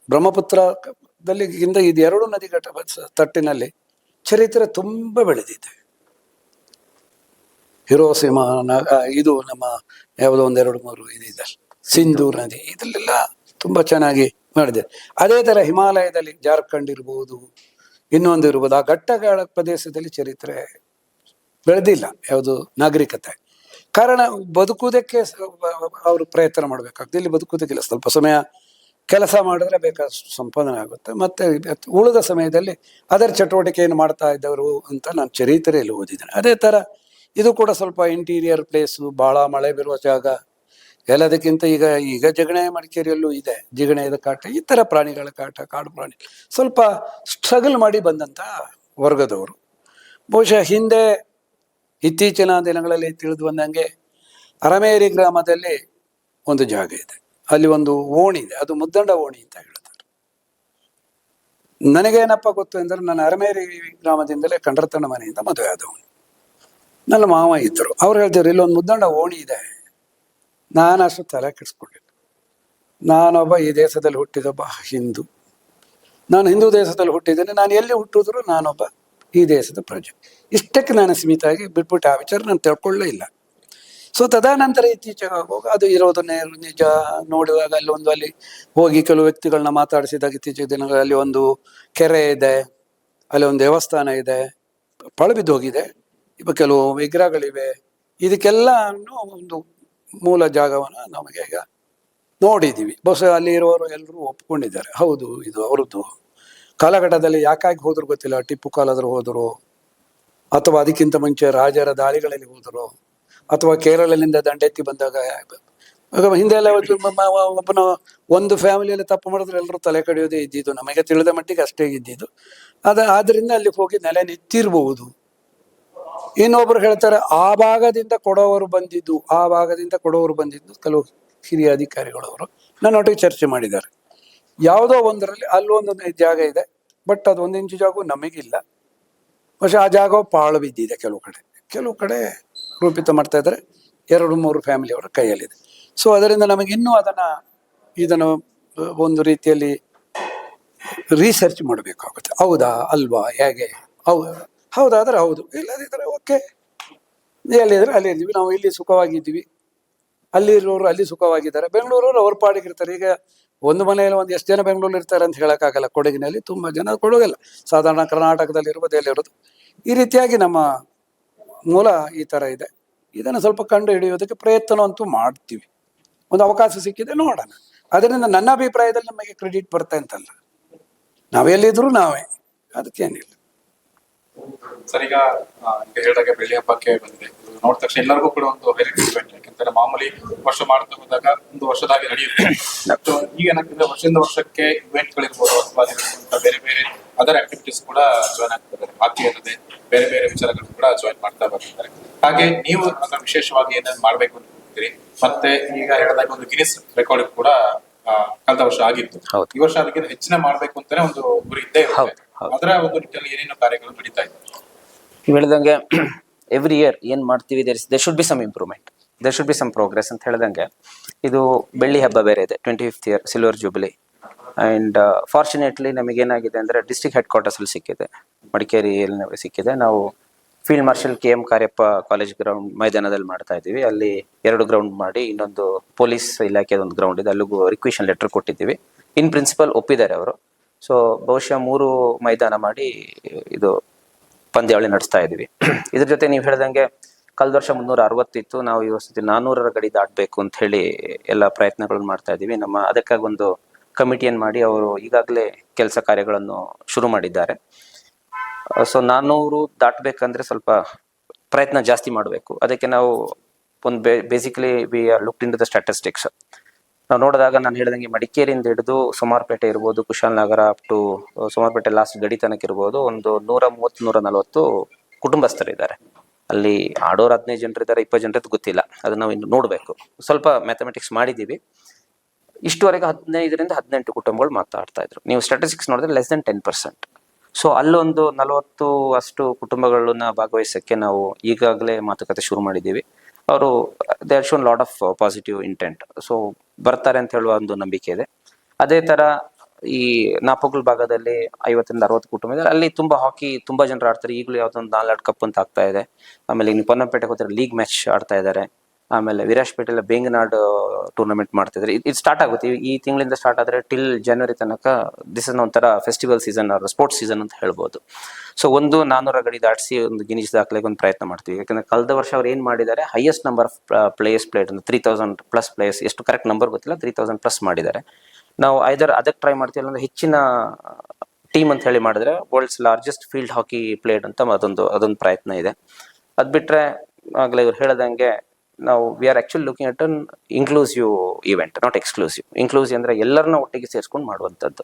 ಬ್ರಹ್ಮಪುತ್ರದಲ್ಲಿ ಇದು 2 ನದಿಗಳ ತಟ್ಟಿನಲ್ಲಿ ಚರಿತ್ರೆ ತುಂಬ ಬೆಳೆದಿದೆ. ಹಿರೋಸಿಮಾ, ಇದು ನಮ್ಮ ಯಾವುದೋ 1-2-3 ಇದಿದೆ, ಸಿಂಧೂ ನದಿ, ಇದರಲ್ಲೆಲ್ಲ ತುಂಬ ಚೆನ್ನಾಗಿ ಮಾಡಿದೆ. ಅದೇ ಥರ ಹಿಮಾಲಯದಲ್ಲಿ ಜಾರ್ಖಂಡ್ ಇರ್ಬೋದು, ಇನ್ನೊಂದು ಇರ್ಬೋದು, ಆ ಘಟ್ಟಗಳ ಪ್ರದೇಶದಲ್ಲಿ ಚರಿತ್ರೆ ಬೆಳೆದಿಲ್ಲ ಯಾವುದು ನಾಗರಿಕತೆ. ಕಾರಣ ಬದುಕುವುದಕ್ಕೆ ಅವರು ಪ್ರಯತ್ನ ಮಾಡಬೇಕಾಗ್ತದೆ. ಇಲ್ಲಿ ಬದುಕುವುದಕ್ಕಿಲ್ಲ, ಸ್ವಲ್ಪ ಸಮಯ ಕೆಲಸ ಮಾಡಿದ್ರೆ ಬೇಕಾದಷ್ಟು ಸಂಪಾದನೆ ಆಗುತ್ತೆ. ಮತ್ತೆ ಉಳಿದ ಸಮಯದಲ್ಲಿ ಅದರ ಚಟುವಟಿಕೆಯನ್ನು ಮಾಡ್ತಾ ಇದ್ದವರು ಅಂತ ನಾನು ಚರಿತ್ರೆಯಲ್ಲಿ ಓದಿದ್ದೇನೆ. ಅದೇ ಥರ ಇದು ಕೂಡ ಸ್ವಲ್ಪ ಇಂಟೀರಿಯರ್ ಪ್ಲೇಸು, ಭಾಳ ಮಳೆ ಬರುವ ಜಾಗ. ಎಲ್ಲದಕ್ಕಿಂತ ಈಗ ಜಗಣೆ ಮಡಿಕೇರಿಯಲ್ಲೂ ಇದೆ, ಜಿಗಣೆಯ ಕಾಟ, ಈ ಥರ ಪ್ರಾಣಿಗಳ ಕಾಟ, ಕಾಡು ಪ್ರಾಣಿ, ಸ್ವಲ್ಪ ಸ್ಟ್ರಗಲ್ ಮಾಡಿ ಬಂದಂಥ ವರ್ಗದವರು. ಬಹುಶಃ ಹಿಂದೆ ಇತ್ತೀಚಿನ ದಿನಗಳಲ್ಲಿ ತಿಳಿದು ಬಂದಂಗೆ ಅರಮೇರಿ ಗ್ರಾಮದಲ್ಲಿ ಒಂದು ಜಾಗ ಇದೆ, ಅಲ್ಲಿ ಒಂದು ಓಣಿ ಇದೆ, ಅದು ಮುದ್ದಂಡ ಓಣಿ ಅಂತ ಹೇಳ್ತಾರೆ. ನನಗೇನಪ್ಪ ಗೊತ್ತು ಅಂದರೆ, ನಾನು ಅರಮೇರಿ ಗ್ರಾಮದಿಂದಲೇ ಕಂಡ್ರತಣ್ಣ ಮನೆಯಿಂದ ಮದುವೆ ಆದವನು. ನನ್ನ ಮಾವ ಇದ್ದರು, ಅವ್ರು ಹೇಳ್ತಿದ್ರು ಇಲ್ಲೊಂದು ಮುದ್ದಂಡ ಓಣಿ ಇದೆ. ನಾನು ಅಷ್ಟು ತಲೆ ಕೆಡಿಸ್ಕೊಂಡಿಲ್ಲ. ನಾನೊಬ್ಬ ಈ ದೇಶದಲ್ಲಿ ಹುಟ್ಟಿದೊಬ್ಬ ಹಿಂದೂ, ನಾನು ಹಿಂದೂ ದೇಶದಲ್ಲಿ ಹುಟ್ಟಿದ್ದೇನೆ. ನಾನು ಎಲ್ಲಿ ಹುಟ್ಟಿದ್ರು ನಾನೊಬ್ಬ ಈ ದೇಶದ ಪ್ರಜೆ. ಇಷ್ಟಕ್ಕೆ ನಾನು ಸೀಮಿತ ಆಗಿ ಬಿಟ್ಬಿಟ್ಟು ಆ ವಿಚಾರ ನಾನು ತಿಳ್ಕೊಳ್ಳೇ ಇಲ್ಲ. ಸೊ ತದನಂತರ ಇತ್ತೀಚೆಗೆ ಆಗುವಾಗ ಅದು ಇರೋದನ್ನೇ ನಿಜ ನೋಡುವಾಗ ಅಲ್ಲಿ ಹೋಗಿ ಕೆಲವು ವ್ಯಕ್ತಿಗಳನ್ನ ಮಾತಾಡಿಸಿದಾಗ ಇತ್ತೀಚೆಗೆ ದಿನಗಳಲ್ಲಿ ಒಂದು ಕೆರೆ ಇದೆ, ಅಲ್ಲಿ ಒಂದು ದೇವಸ್ಥಾನ ಇದೆ, ಪಳಬಿದ್ದು ಹೋಗಿದೆ, ಇವಾಗ ಕೆಲವು ವಿಗ್ರಹಗಳಿವೆ. ಇದಕ್ಕೆಲ್ಲ ಒಂದು ಮೂಲ ಜಾಗವನ್ನು ನಮಗೆ ಈಗ ನೋಡಿದ್ದೀವಿ. ಬಹುಶಃ ಅಲ್ಲಿ ಇರುವವರು ಎಲ್ಲರೂ ಒಪ್ಕೊಂಡಿದ್ದಾರೆ, ಹೌದು ಇದು ಅವರದ್ದು. ಕಾಲಘಟ್ಟದಲ್ಲಿ ಯಾಕಾಗಿ ಹೋದ್ರು ಗೊತ್ತಿಲ್ಲ, ಟಿಪ್ಪು ಕಾಲದ್ರು ಹೋದರು, ಅಥವಾ ಅದಕ್ಕಿಂತ ಮುಂಚೆ ರಾಜರ ದಾಳಿಗಳಲ್ಲಿ ಹೋದರು, ಅಥವಾ ಕೇರಳದಿಂದ ದಂಡೆತ್ತಿ ಬಂದಾಗ. ಹಿಂದೆಲ್ಲ ಒಬ್ಬನ ಒಂದು ಫ್ಯಾಮಿಲಿಯಲ್ಲಿ ತಪ್ಪು ಮಾಡಿದ್ರೆ ಎಲ್ಲರೂ ತಲೆ ಕಡಿಯೋದೇ ಇದ್ದಿದ್ದು, ನಮಗೆ ತಿಳಿದ ಮಟ್ಟಿಗೆ ಅಷ್ಟೇ ಇದ್ದಿದ್ದು. ಆದ್ರಿಂದ ಅಲ್ಲಿ ಹೋಗಿ ನೆಲೆ ನಿಂತಿರಬಹುದು. ಇನ್ನೊಬ್ರು ಹೇಳ್ತಾರೆ ಆ ಭಾಗದಿಂದ ಕೊಡೋರು ಬಂದಿದ್ದು ಕೆಲವು ಹಿರಿಯ ಅಧಿಕಾರಿಗಳವರು ನನ್ನೊಟ್ಟಿಗೆ ಚರ್ಚೆ ಮಾಡಿದ್ದಾರೆ. ಯಾವುದೋ ಒಂದರಲ್ಲಿ ಅಲ್ಲೊಂದು ಜಾಗ ಇದೆ, ಬಟ್ ಅದು 1 ಇಂಚು ಜಾಗವು ನಮಗಿಲ್ಲ. പക്ഷെ ಆ ಜಾಗವು ಪಾಳು ಬಿದ್ದಿದೆ. ಕೆಲವು ಕಡೆ ರೂಪಿತ ಮಾಡ್ತಾ ಇದ್ದಾರೆ, 2-3 ಫ್ಯಾಮಿಲಿಯವರ ಕೈಯಲ್ಲಿದೆ. ಸೊ ಅದರಿಂದ ನಮಗೆ ಇನ್ನೂ ಇದನ್ನು ಒಂದು ರೀತಿಯಲ್ಲಿ ರಿಸರ್ಚ್ ಮಾಡಬೇಕಾಗುತ್ತೆ. ಹೌದಾ ಅಲ್ವಾ, ಹೇಗೆ, ಹೌದಾದ್ರೆ ಹೌದು, ಇಲ್ಲದಿದ್ದರೆ ಓಕೆ, ಎಲ್ಲಿದ್ರೆ ಅಲ್ಲಿ ಇದ್ದೀವಿ, ನಾವು ಇಲ್ಲಿ ಸುಖವಾಗಿದ್ದೀವಿ, ಅಲ್ಲಿರೋರು ಅಲ್ಲಿ ಸುಖವಾಗಿದ್ದಾರೆ, ಬೆಂಗಳೂರವರು ಅವ್ರ ಪಾಡಿಗಿರ್ತಾರೆ. ಈಗ ಒಂದು ಮನೆಯಲ್ಲಿ ಎಷ್ಟು ಜನ ಬೆಂಗಳೂರಲ್ಲಿ ಇರ್ತಾರೆ ಅಂತ ಹೇಳೋಕ್ಕಾಗಲ್ಲ. ಕೊಡಗಿನಲ್ಲಿ ತುಂಬ ಜನ, ಕೊಡಗಲ್ಲ ಸಾಧಾರಣ ಕರ್ನಾಟಕದಲ್ಲಿ ಇರ್ಬೋದು, ಎಲ್ಲಿರೋದು. ಈ ರೀತಿಯಾಗಿ ನಮ್ಮ ಮೂಲ ಈ ಥರ ಇದೆ. ಇದನ್ನು ಸ್ವಲ್ಪ ಕಂಡು ಹಿಡಿಯೋದಕ್ಕೆ ಪ್ರಯತ್ನ ಅಂತೂ ಮಾಡ್ತೀವಿ. ಒಂದು ಅವಕಾಶ ಸಿಕ್ಕಿದೆ ನೋಡೋಣ. ಅದರಿಂದ ನನ್ನ ಅಭಿಪ್ರಾಯದಲ್ಲಿ ನಮಗೆ ಕ್ರೆಡಿಟ್ ಬರುತ್ತೆ ಅಂತಲ್ಲ, ನಾವೆಲ್ಲಿದ್ರು ನಾವೇ, ಅದಕ್ಕೇನಿಲ್ಲ. ಸರ್ ಈಗ ಈಗ ಹೇಳಿದಾಗ ಬೆಳ್ಳಿ ಹಬ್ಬಕ್ಕೆ ಬಂದಿದೆ. ಇದು ನೋಡಿದ ತಕ್ಷಣ ಎಲ್ಲರಿಗೂ ಕೂಡ ಒಂದು ಹೈಲೈಟ್ ಇವೆಂಟ್. ಯಾಕಂದ್ರೆ ಮಾಮೂಲಿ ವರ್ಷ ಮಾಡ್ತಾ ಹೋದಾಗ ಒಂದು ವರ್ಷದಾಗಿ ನಡೆಯುತ್ತೆ. ಮತ್ತು ಈಗ ಏನಾಗ್ತದೆ, ವರ್ಷದಿಂದ ವರ್ಷಕ್ಕೆ ಇವೆಂಟ್ ಗಳಿರ್ಬೋದು ಅಥವಾ ಅಲ್ಲಿರುವಂತಹ ಬೇರೆ ಬೇರೆ ಅದರ್ ಆಕ್ಟಿವಿಟೀಸ್ ಕೂಡ ಜಾಯ್ನ್ ಆಗ್ತಿದ್ದಾರೆ. ಬಾಕಿ ಅಲ್ಲದೆ ಬೇರೆ ಬೇರೆ ವಿಚಾರಗಳು ಕೂಡ ಜಾಯ್ನ್ ಮಾಡ್ತಾ ಬರ್ತಿದ್ದಾರೆ. ಹಾಗೆ ನೀವು ಅದರ ವಿಶೇಷವಾಗಿ ಏನೇನು ಮಾಡ್ಬೇಕು ಅಂತ ಹೋಗ್ತೀರಿ? ಮತ್ತೆ ಈಗ ಹೇಳಿದಾಗ ಒಂದು ಗಿನ್ನಿಸ್ ರೆಕಾರ್ಡ್ ಕೂಡ ಕಳೆದ ವರ್ಷ ಆಗಿತ್ತು. ಹೌದು. ಈ ವರ್ಷ ಅದಕ್ಕಿಂತ ಹೆಚ್ಚಿನ ಮಾಡ್ಬೇಕು ಅಂತಾನೆ ಒಂದು ಗುರಿ ಇದ್ದೇ ಇರುತ್ತೆ. ಹೌದು, ಹೌದು. ಅದರ ಒಂದು ನಿಟ್ಟಿನಲ್ಲಿ ಏನೇನು ಕಾರ್ಯಗಳು ನಡೀತಾ ಇದೆ? ನೀವು ಹೇಳಿದಂಗೆ ಎವ್ರಿ ಇಯರ್ ಏನ್ ಮಾಡ್ತೀವಿ, there should be some improvement, there should be some progress ಅಂತ ಹೇಳಿದಂಗೆ, ಇದು ಬೆಳ್ಳಿ ಹಬ್ಬ ಬೇರೆ ಇದೆ, 25th year silver jubilee. And fortunately ನಮಗೇನಾಗಿದೆ ಅಂದ್ರೆ ಡಿಸ್ಟ್ರಿಕ್ಟ್ ಹೆಡ್ ಕ್ವಾರ್ಟರ್ಸ್ ಅಲ್ಲಿ ಸಿಕ್ಕಿದೆ, ಮಡಿಕೇರಿಯಲ್ಲಿ ಸಿಕ್ಕಿದೆ. ನಾವು field marshal KM Cariappa college ground ಮೈದಾನದಲ್ಲಿ ಮಾಡ್ತಾ ಇದ್ದೀವಿ. ಅಲ್ಲಿ 2 ಗ್ರೌಂಡ್ ಮಾಡಿ, ಇನ್ನೊಂದು ಪೊಲೀಸ್ ಇಲಾಖೆದ ಒಂದು ಗ್ರೌಂಡ್ ಇದೆ, ಅಲ್ಲಿಗೂ ರಿಕ್ವೆಷನ್ ಲೆಟರ್ ಕೊಟ್ಟಿದ್ದೀವಿ. ಇನ್ ಪ್ರಿನ್ಸಿಪಲ್ ಒಪ್ಪಿದ್ದಾರೆ ಅವರು. ಸೊ ಬಹುಶಃ 3 ಮೈದಾನ ಮಾಡಿ ಇದು ಪಂದ್ಯಾವಳಿ ನಡೆಸ್ತಾ ಇದ್ದೀವಿ. ಇದ್ರ ಜೊತೆ ನೀವು ಹೇಳ್ದಂಗೆ ಕಳೆದ ವರ್ಷ 360 ಇತ್ತು, ನಾವು ಈ ವರ್ಷ 400ರ ಗಡಿ ದಾಟಬೇಕು ಅಂತ ಹೇಳಿ ಎಲ್ಲ ಪ್ರಯತ್ನಗಳನ್ನು ಮಾಡ್ತಾ ಇದ್ದೀವಿ. ಅದಕ್ಕಾಗಿ ಒಂದು ಕಮಿಟಿಯನ್ನು ಮಾಡಿ ಅವರು ಈಗಾಗಲೇ ಕೆಲಸ ಕಾರ್ಯಗಳನ್ನು ಶುರು ಮಾಡಿದ್ದಾರೆ. ಸೊ 400 ದಾಟಬೇಕಂದ್ರೆ ಸ್ವಲ್ಪ ಪ್ರಯತ್ನ ಜಾಸ್ತಿ ಮಾಡಬೇಕು. ಅದಕ್ಕೆ ನಾವು ಒಂದು basically we are looked into the statistics. ನಾವು ನೋಡಿದಾಗ ನಾನು ಹೇಳ್ದಂಗೆ ಮಡಿಕೇರಿಯಿಂದ ಹಿಡಿದು ಸೋಮಾರ್ಪೇಟೆ ಇರ್ಬೋದು, Kushalnagar up to Somwarpet last ಗಡಿ ತನಕ ಇರ್ಬೋದು, ಒಂದು 130-140 ಕುಟುಂಬಸ್ಥರಿದ್ದಾರೆ. ಅಲ್ಲಿ ಆಡೋರು 15 ಜನರಿದ್ದಾರೆ, 20 ಜನರದ್ದು ಗೊತ್ತಿಲ್ಲ, ಅದನ್ನ ನಾವು ಇನ್ನು ನೋಡಬೇಕು. ಸ್ವಲ್ಪ ಮ್ಯಾಥಮೆಟಿಕ್ಸ್ ಮಾಡಿದ್ದೀವಿ. ಇಷ್ಟುವರೆಗೆ 15-18 ಕುಟುಂಬಗಳು ಮಾತಾಡ್ತಾ ಇದ್ರು. ನೀವು ಸ್ಟ್ಯಾಟಿಸ್ಟಿಕ್ಸ್ ನೋಡಿದ್ರೆ ಲೆಸ್ ದೆನ್ 10%. ಸೊ ಅಲ್ಲೊಂದು 40 ಅಷ್ಟು ಕುಟುಂಬಗಳನ್ನ ಭಾಗವಹಿಸಕ್ಕೆ ನಾವು ಈಗಾಗಲೇ ಮಾತುಕತೆ ಶುರು ಮಾಡಿದ್ದೀವಿ. ಅವರು they are shown lot of positive intent. So ಬರ್ತಾರೆ ಅಂತ ಹೇಳುವ ಒಂದು ನಂಬಿಕೆ ಇದೆ. ಅದೇ ತರ ಈ ನಾಪೋಕ್ಲ್ ಭಾಗದಲ್ಲಿ 50-60 ಕುಟುಂಬ ಇದೆ. ಅಲ್ಲಿ ತುಂಬಾ ಹಾಕಿ ತುಂಬಾ ಜನರು ಆಡ್ತಾರೆ. ಈಗಲೂ ಯಾವ್ದೊಂದು 4 ಕಪ್ ಅಂತ ಆಗ್ತಾ ಇದೆ. ಆಮೇಲೆ ಇನ್ನು ಪೊನ್ನಂಪೇಟೆಗೆ ಹೋದ್ರೆ ಲೀಗ್ ಮ್ಯಾಚ್ ಆಡ್ತಾ ಇದ್ದಾರೆ. ಆಮೇಲೆ ವಿರಾಜ್ಪೇಟೆಲ್ಲ ಬೇಂಗನಾಡು ಟೂರ್ನಮೆಂಟ್ ಮಾಡ್ತಿದ್ದಾರೆ. ಇದು ಸ್ಟಾರ್ಟ್ ಆಗುತ್ತೆ ಈ ತಿಂಗಳಿಂದ ಸ್ಟಾರ್ಟ್ ಆದ್ರೆ ಟಿಲ್ ಜನವರಿ ತನಕ. ದಿಸ್ ಇಸ್ ಒಂಥರ festival season or sports season ಅಂತ ಹೇಳ್ಬೋದು. ಸೊ 400 ಗಡಿ ದಾಟಿಸಿ ಒಂದು ಗಿನ್ನಿಸ್ ದಾಖಲೆಗೆ ಒಂದು ಪ್ರಯತ್ನ ಮಾಡ್ತೀವಿ. ಯಾಕಂದ್ರೆ ಕಳೆದ ವರ್ಷ ಅವ್ರು ಏನ್ ಮಾಡಿದ್ದಾರೆ, highest number of players played 3000+ players, ಎಷ್ಟು ಕರೆಕ್ಟ್ ನಂಬರ್ ಗೊತ್ತಿಲ್ಲ, 3000+ ಮಾಡಿದ್ದಾರೆ. ನಾವು ಅದಕ್ಕೆ ಟ್ರೈ ಮಾಡ್ತೀವಿ ಅಂದ್ರೆ ಹೆಚ್ಚಿನ ಟೀಮ್ ಅಂತ ಹೇಳಿ ಮಾಡಿದ್ರೆ ವರ್ಲ್ಡ್ಸ್ ಲಾರ್ಜೆಸ್ಟ್ ಫೀಲ್ಡ್ ಹಾಕಿ ಪ್ಲೇಡ್ ಅಂತ ಅದೊಂದು ಪ್ರಯತ್ನ ಇದೆ. ಅದ್ ಬಿಟ್ರೆ ಆಗ್ಲೇ ಇವ್ರು ಹೇಳ್ದಂಗೆ ನಾವು we are actually looking at an inclusive event, not exclusive. Inclusive ಅಂದ್ರೆ ಎಲ್ಲರನ್ನ ಒಟ್ಟಿಗೆ ಸೇರಿಸ್ಕೊಂಡು ಮಾಡುವಂಥದ್ದು.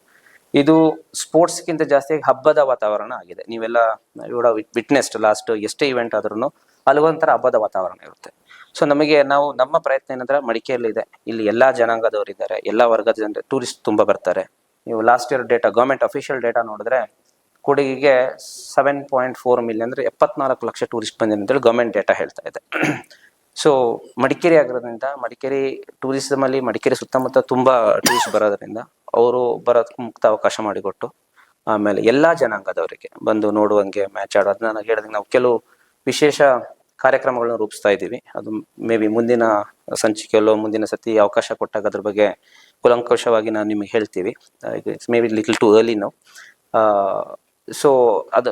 ಇದು ಸ್ಪೋರ್ಟ್ಸ್ಗಿಂತ ಜಾಸ್ತಿ ಹಬ್ಬದ ವಾತಾವರಣ ಆಗಿದೆ. ನೀವೆಲ್ಲ ವಿಟ್ನೆಸ್ಡ್ ಲಾಸ್ಟ್ ಎಷ್ಟೇ ಇವೆಂಟ್ ಆದ್ರೂ ಅಲ್ಲೊಂಥರ ಹಬ್ಬದ ವಾತಾವರಣ ಇರುತ್ತೆ. ಸೊ ನಮ್ಮ ಪ್ರಯತ್ನ ಏನಂದ್ರೆ ಮಡಿಕೇರಿಯಲ್ಲಿ ಇದೆ, ಇಲ್ಲಿ ಎಲ್ಲಾ ಜನಾಂಗದವರು ಇದ್ದಾರೆ, ಎಲ್ಲಾ ವರ್ಗದ ಜನರು, ಟೂರಿಸ್ಟ್ ತುಂಬಾ ಬರ್ತಾರೆ. ನೀವು last year data, government official data ನೋಡಿದ್ರೆ ಕೊಡಗಿಗೆ 7.4 ಮಿಲಿಯನ್ ಅಂದ್ರೆ 74 ಲಕ್ಷ ಟೂರಿಸ್ಟ್ ಬಂದಿದೆ ಅಂತೇಳಿ ಗವರ್ಮೆಂಟ್ ಡೇಟಾ ಹೇಳ್ತಾ ಇದೆ. ಸೊ ಮಡಿಕೇರಿ ಆಗಿರೋದ್ರಿಂದ, ಮಡಿಕೇರಿ ಟೂರಿಸಂ ಅಲ್ಲಿ ಮಡಿಕೇರಿ ಸುತ್ತಮುತ್ತ ತುಂಬಾ ಟೂರಿಸ್ಟ್ ಬರೋದ್ರಿಂದ ಅವರು ಬರೋದಕ್ಕೆ ಮುಕ್ತ ಅವಕಾಶ ಮಾಡಿಕೊಟ್ಟು, ಆಮೇಲೆ ಎಲ್ಲಾ ಜನಾಂಗದವರಿಗೆ ಬಂದು ನೋಡುವಂಗೆ ಮ್ಯಾಚ್ ಆಡೋದು. ನಾನು ಹೇಳಿದಂಗೆ ನಾವು ಕೆಲವು ವಿಶೇಷ ಕಾರ್ಯಕ್ರಮಗಳನ್ನ ರೂಪಿಸ್ತಾ ಇದ್ದೀವಿ. ಅದು ಮೇ ಬಿ ಮುಂದಿನ ಸಂಚಿಕೆಯಲ್ಲೋ ಮುಂದಿನ ಸತಿ ಅವಕಾಶ ಕೊಟ್ಟಾಗ ಅದ್ರ ಬಗ್ಗೆ ಕೂಲಂಕಷವಾಗಿ ನಾನು ನಿಮಗೆ ಹೇಳ್ತೀವಿ. It's may be little too early now. So ಅದು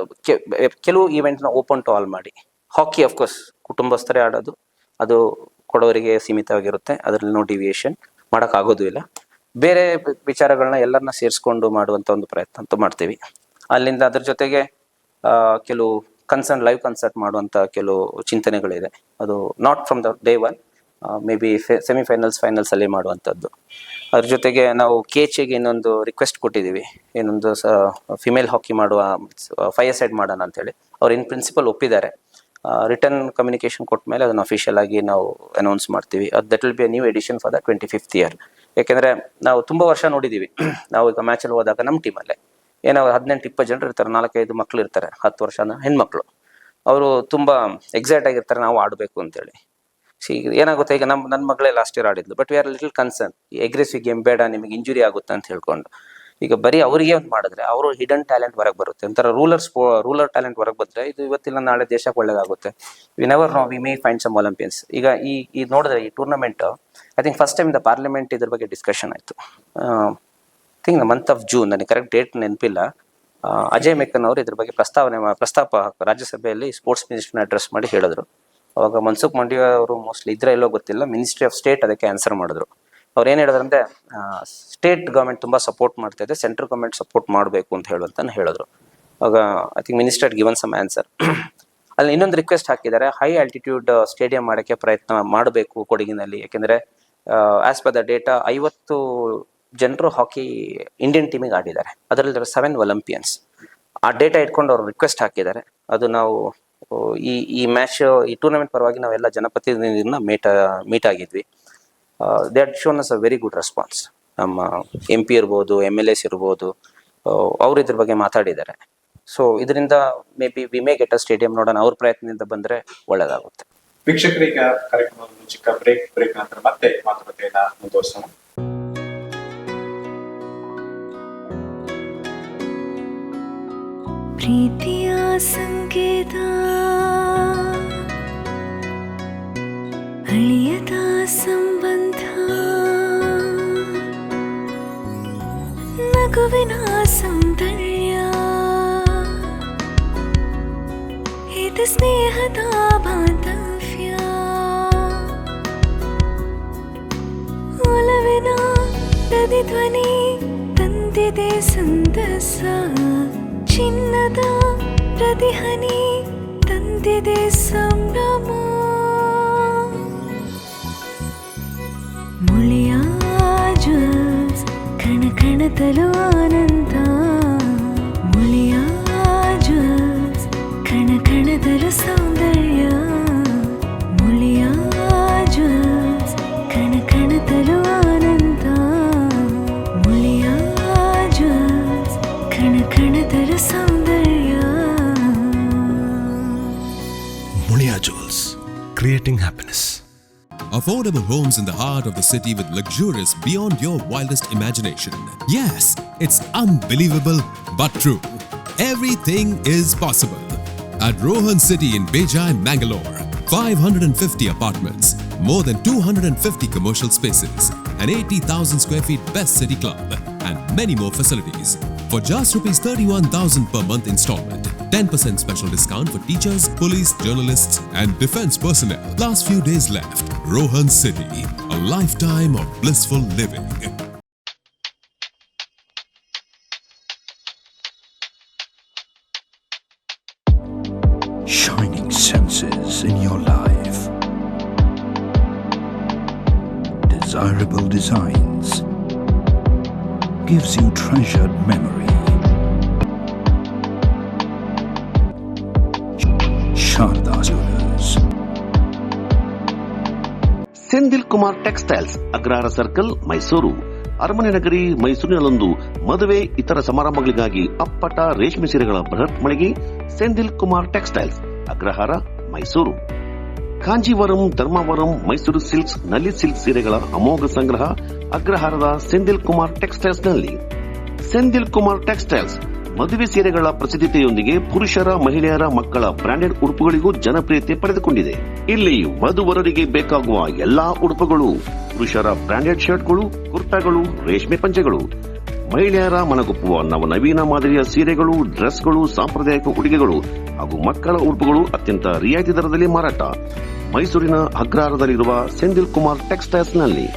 ಕೆಲವು ಈವೆಂಟ್ನ ಓಪನ್ ಟು ಆಲ್ ಮಾಡಿ. ಹಾಕಿ ಅಫ್ಕೋರ್ಸ್ ಕುಟುಂಬಸ್ಥರೇ ಆಡೋದು, ಅದು ಕೊಡವರಿಗೆ ಸೀಮಿತವಾಗಿರುತ್ತೆ, ಅದರಲ್ಲಿ ನೋ ಡಿವಿಯೇಷನ್ ಮಾಡೋಕ್ಕಾಗೋದು ಇಲ್ಲ. ಬೇರೆ ವಿಚಾರಗಳನ್ನ ಎಲ್ಲರನ್ನ ಸೇರಿಸ್ಕೊಂಡು ಮಾಡುವಂಥ ಒಂದು ಪ್ರಯತ್ನ ಅಂತೂ ಮಾಡ್ತೀವಿ. ಅಲ್ಲಿಂದ ಅದ್ರ ಜೊತೆಗೆ ಕೆಲವು ಲೈವ್ ಕನ್ಸರ್ಟ್ ಮಾಡುವಂಥ ಕೆಲವು ಚಿಂತನೆಗಳಿದೆ. ಅದು not from the day one, may be finals ಅಲ್ಲಿ ಮಾಡುವಂಥದ್ದು. ಅದ್ರ ಜೊತೆಗೆ ನಾವು KHಗೆ ಇನ್ನೊಂದು ರಿಕ್ವೆಸ್ಟ್ ಕೊಟ್ಟಿದ್ದೀವಿ, ಏನೊಂದು ಫಿಮೇಲ್ ಹಾಕಿ ಮಾಡುವ 5 ಸೈಡ್ ಮಾಡೋಣ ಅಂತೇಳಿ. ಅವ್ರು ಇನ್ ಪ್ರಿನ್ಸಿಪಲ್ ಒಪ್ಪಿದ್ದಾರೆ. ರಿಟರ್ನ್ ಕಮ್ಯುನಿಕೇಶನ್ ಕೊಟ್ಟ ಮೇಲೆ ಅದನ್ನು ಅಫಿಷಿಯಲ್ ಆಗಿ ನಾವು ಅನೌನ್ಸ್ ಮಾಡ್ತೀವಿ. That will be a new edition for the 25th year. ಯಾಕೆಂದ್ರೆ ನಾವು ತುಂಬಾ ವರ್ಷ ನೋಡಿದೀವಿ, ನಾವು ಈಗ ಮ್ಯಾಚಲ್ಲಿ ಹೋದಾಗ ನಮ್ಮ ಟೀಮಲ್ಲೇ ಏನೋ 18-20 ಜನರು ಇರ್ತಾರೆ, 4-5 ಮಕ್ಳು ಇರ್ತಾರೆ, 10 ವರ್ಷದ ಹೆಣ್ಮಕ್ಳು. ಅವರು ತುಂಬಾ ಎಕ್ಸೈಟ್ ಆಗಿರ್ತಾರೆ ನಾವು ಆಡಬೇಕು ಅಂತೇಳಿ. ಏನಾಗುತ್ತೆ, ಈಗ ನನ್ನ ಮಗಳೇ ಲಾಸ್ಟ್ ಇಯರ್ ಆಡಿದ್ಲು, but we are little concern, aggressive game ಬೇಡ, ನಿಮಗೆ ಇಂಜುರಿ ಆಗುತ್ತೆ ಅಂತ ಹೇಳ್ಕೊಂಡು. ಈಗ ಬರೀ ಅವರಿಗೆ ಒಂದು ಮಾಡಿದ್ರೆ ಅವರು ಹಿಡನ್ ಟ್ಯಾಲೆಂಟ್ ಹೊರಗೆ ಬರುತ್ತೆ, ಒಂಥರ ರೂಲರ್ ಟ್ಯಾಲೆಂಟ್ ಹೊರಗೆ ಬಂದ್ರೆ ಇದು ಇವತ್ತಿಲ್ಲ ನಾಳೆ ದೇಶಕ್ಕೆ ಒಳ್ಳೇದಾಗುತ್ತೆ. We never know, we may find some Olympians. ಈಗ ಈ ನೋಡಿದ್ರೆ ಈ tournament I think first time the parliament ಇದ್ರ ಬಗ್ಗೆ ಡಿಸ್ಕಷನ್ ಆಯಿತು. Think the month of June, ನನಗೆ ಕರೆಕ್ಟ್ ಡೇಟ್ ನೆನಪಿಲ್ಲ. ಅಜಯ್ ಮೆಕ್ಕನ್ ಅವರು ಇದ್ರ ಬಗ್ಗೆ ಪ್ರಸ್ತಾಪ ರಾಜ್ಯಸಭೆಯಲ್ಲಿ ಸ್ಪೋರ್ಟ್ಸ್ ಮಿನಿಸ್ಟರ್ನ ಅಡ್ರೆಸ್ ಮಾಡಿ ಹೇಳಿದ್ರು. ಅವಾಗ ಮನ್ಸುಖ್ ಮಂಡ್ಯ ಅವರು ಮೋಸ್ಟ್ಲಿ ಇದ್ರೆ ಎಲ್ಲೋ ಗೊತ್ತಿಲ್ಲ, ಮಿನಿಸ್ಟ್ರಿ ಆಫ್ ಸ್ಟೇಟ್ ಅದಕ್ಕೆ ಆನ್ಸರ್ ಮಾಡಿದ್ರು. ಅವ್ರು ಏನು ಹೇಳಿದ್ರಂದ್ರೆ, ಸ್ಟೇಟ್ ಗೌರ್ಮೆಂಟ್ ತುಂಬಾ ಸಪೋರ್ಟ್ ಮಾಡ್ತಾ ಇದೆ, ಸೆಂಟ್ರಲ್ ಗೌರ್ಮೆಂಟ್ ಸಪೋರ್ಟ್ ಮಾಡಬೇಕು ಅಂತ ಹೇಳಿದ್ರು. ಆಗ I think minister given some answer. ಅಲ್ಲಿ ಇನ್ನೊಂದು ರಿಕ್ವೆಸ್ಟ್ ಹಾಕಿದ್ದಾರೆ, ಹೈ ಆಲ್ಟಿಟ್ಯೂಡ್ ಸ್ಟೇಡಿಯಂ ಮಾಡೋಕ್ಕೆ ಪ್ರಯತ್ನ ಮಾಡಬೇಕು ಕೊಡಗಿನಲ್ಲಿ. ಯಾಕೆಂದರೆ ಆಸ್ ಪರ್ ದ ಡೇಟಾ 50 ಜನರು ಹಾಕಿ ಇಂಡಿಯನ್ ಟೀಮಿಗೆ ಆಡಿದ್ದಾರೆ, ಅದರಲ್ಲಿ 7 ಒಲಿಂಪಿಯನ್ಸ್. ಆ ಡೇಟಾ ಇಟ್ಕೊಂಡು ಅವರು ರಿಕ್ವೆಸ್ಟ್ ಹಾಕಿದ್ದಾರೆ. ಅದು ನಾವು ಈ ಮ್ಯಾಚ್ ಈ ಟೂರ್ನಮೆಂಟ್ ಪರವಾಗಿ ನಾವೆಲ್ಲ ಜನಪ್ರತಿನಿಧಿಗಳನ್ನ ಮೀಟ್ ಆಗಿದ್ವಿ. They had shown us a very good response. ನಮ್ಮ MP ಇರ್ಬೋದು, MLAs ಇರ್ಬೋದು, ಅವರು ಇದ್ರ ಬಗ್ಗೆ ಮಾತಾಡಿದ್ದಾರೆ. ಸೊ ಇದರಿಂದ may be we may get a stadium. ನೋಡೋಣ, ಅವ್ರ ಪ್ರಯತ್ನದಿಂದ ಬಂದರೆ ಒಳ್ಳೆಯದಾಗುತ್ತೆ. ವೀಕ್ಷಕರೀಗ ಕಾರ್ಯಕ್ರಮವನ್ನು ಚಿಕ್ಕ ಬ್ರೇಕ್ ನಂತರ ಮತ್ತೆ ಮಾತುಕತೆಯನ್ನ ಮುಂದುವರಿಸೋಣ. ಪ್ರೀತಿಯ ಸಂಕೇತ ಅಳಿಯದ ಸಂಬಂಧ, ನಗುವಿನ ಸೌಂದರ್ಯ, ಇದು ಸ್ನೇಹದ ಬಾಂಧವ್ಯ, ಒಲವಿನ ಪ್ರತಿಧ್ವನಿ ತಂದಿದೆ ಸಂತಸ, ಚಿನ್ನದ ಪ್ರತಿಹನಿ ತಂದಿದೆ ಸಂಭ್ರಮ. ಮುಳಿಯ ಜ್ಯೂಸ್ ಕಣ ಕಣದಲು ಆನಂದ, ಮುಳಿಯ ಜ್ಯೂಸ್ ಕಣ ಕಣದಲು ಸೌಂದರ್ಯ, ಮುಳಿಯ ಜ್ಯೂಸ್ ಕಣ ಕಣದಲು ಆನಂದ, ಮುಳಿಯ ಜ್ಯೂಸ್ ಕಣ ಕಣದಲು ಸೌಂದರ್ಯ. Mulia Jewels, creating happiness. Affordable homes in the heart of the city with luxurious beyond your wildest imagination. Yes, it's unbelievable but true. Everything is possible. At Rohan City in Bejai, Mangalore, 550 apartments, more than 250 commercial spaces, an 80,000 square feet best city club, and many more facilities. For just rupees 31,000 per month installment, 10% special discount for teachers, police, journalists, and defense personnel. Last few days left. Rohan City, a lifetime of blissful living. Shining senses in your life. Desirable designs. Gives you treasured memory. Sharda Jewelers. Senthil Kumar textiles, Agrahara circle, Mysuru. ಅರಮನೆ ನಗರಿ ಮೈಸೂರಿನಲ್ಲೊಂದು ಮದುವೆ ಇತರ ಸಮಾರಂಭಗಳಿಗಾಗಿ ಅಪ್ಪಟ ರೇಷ್ಮೆ ಸೀರೆಗಳ ಬೃಹತ್ ಮಳಿಗೆ Senthil Kumar textiles, Agrahara, Mysuru. Kanjeevaram, Dharmavaram, Mysuru silks, ನಲ್ಲಿ ಸಿಲ್ಕ್ ಸೀರೆಗಳ ಅಮೋಘ ಸಂಗ್ರಹ ಅಗ್ರಹಾರದ ಸೆಂದಿಲ್ ಕುಮಾರ್ ಟೆಕ್ಸ್ಟೈಲ್ಸ್ ನಲ್ಲಿ. ಸೆಂದಿಲ್ ಕುಮಾರ್ ಟೆಕ್ಸ್ಟೈಲ್ಸ್ ಮದುವೆ ಸೀರೆಗಳ ಪ್ರಸಿದ್ಧತೆಯೊಂದಿಗೆ ಪುರುಷರ, ಮಹಿಳೆಯರ, ಮಕ್ಕಳ ಬ್ರಾಂಡೆಡ್ ಉಡುಪುಗಳಿಗೂ ಜನಪ್ರಿಯತೆ ಪಡೆದುಕೊಂಡಿದೆ. ಇಲ್ಲಿ ವಧುವರರಿಗೆ ಬೇಕಾಗುವ ಎಲ್ಲಾ ಉಡುಪುಗಳು, ಪುರುಷರ ಬ್ರಾಂಡೆಡ್ ಶರ್ಟ್ಗಳು, ಕುರ್ತಾಗಳು, ರೇಷ್ಮೆ ಪಂಚೆಗಳು, ಮಹಿಳೆಯರ ಮನಗೊಪ್ಪುವ ನವನವೀನ ಮಾದರಿಯ ಸೀರೆಗಳು, ಡ್ರೆಸ್ಗಳು, ಸಾಂಪ್ರದಾಯಿಕ ಉಡುಗೆಗಳು ಹಾಗೂ ಮಕ್ಕಳ ಉಡುಪುಗಳು ಅತ್ಯಂತ ರಿಯಾಯಿತಿ ದರದಲ್ಲಿ ಮಾರಾಟ. ಮೈಸೂರಿನ ಅಗ್ರಹಾರದಲ್ಲಿರುವ ಸೆಂದಿಲ್ ಕುಮಾರ್ ಟೆಕ್ಸ್ಟೈಲ್ಸ್ ನಲ್ಲಿ.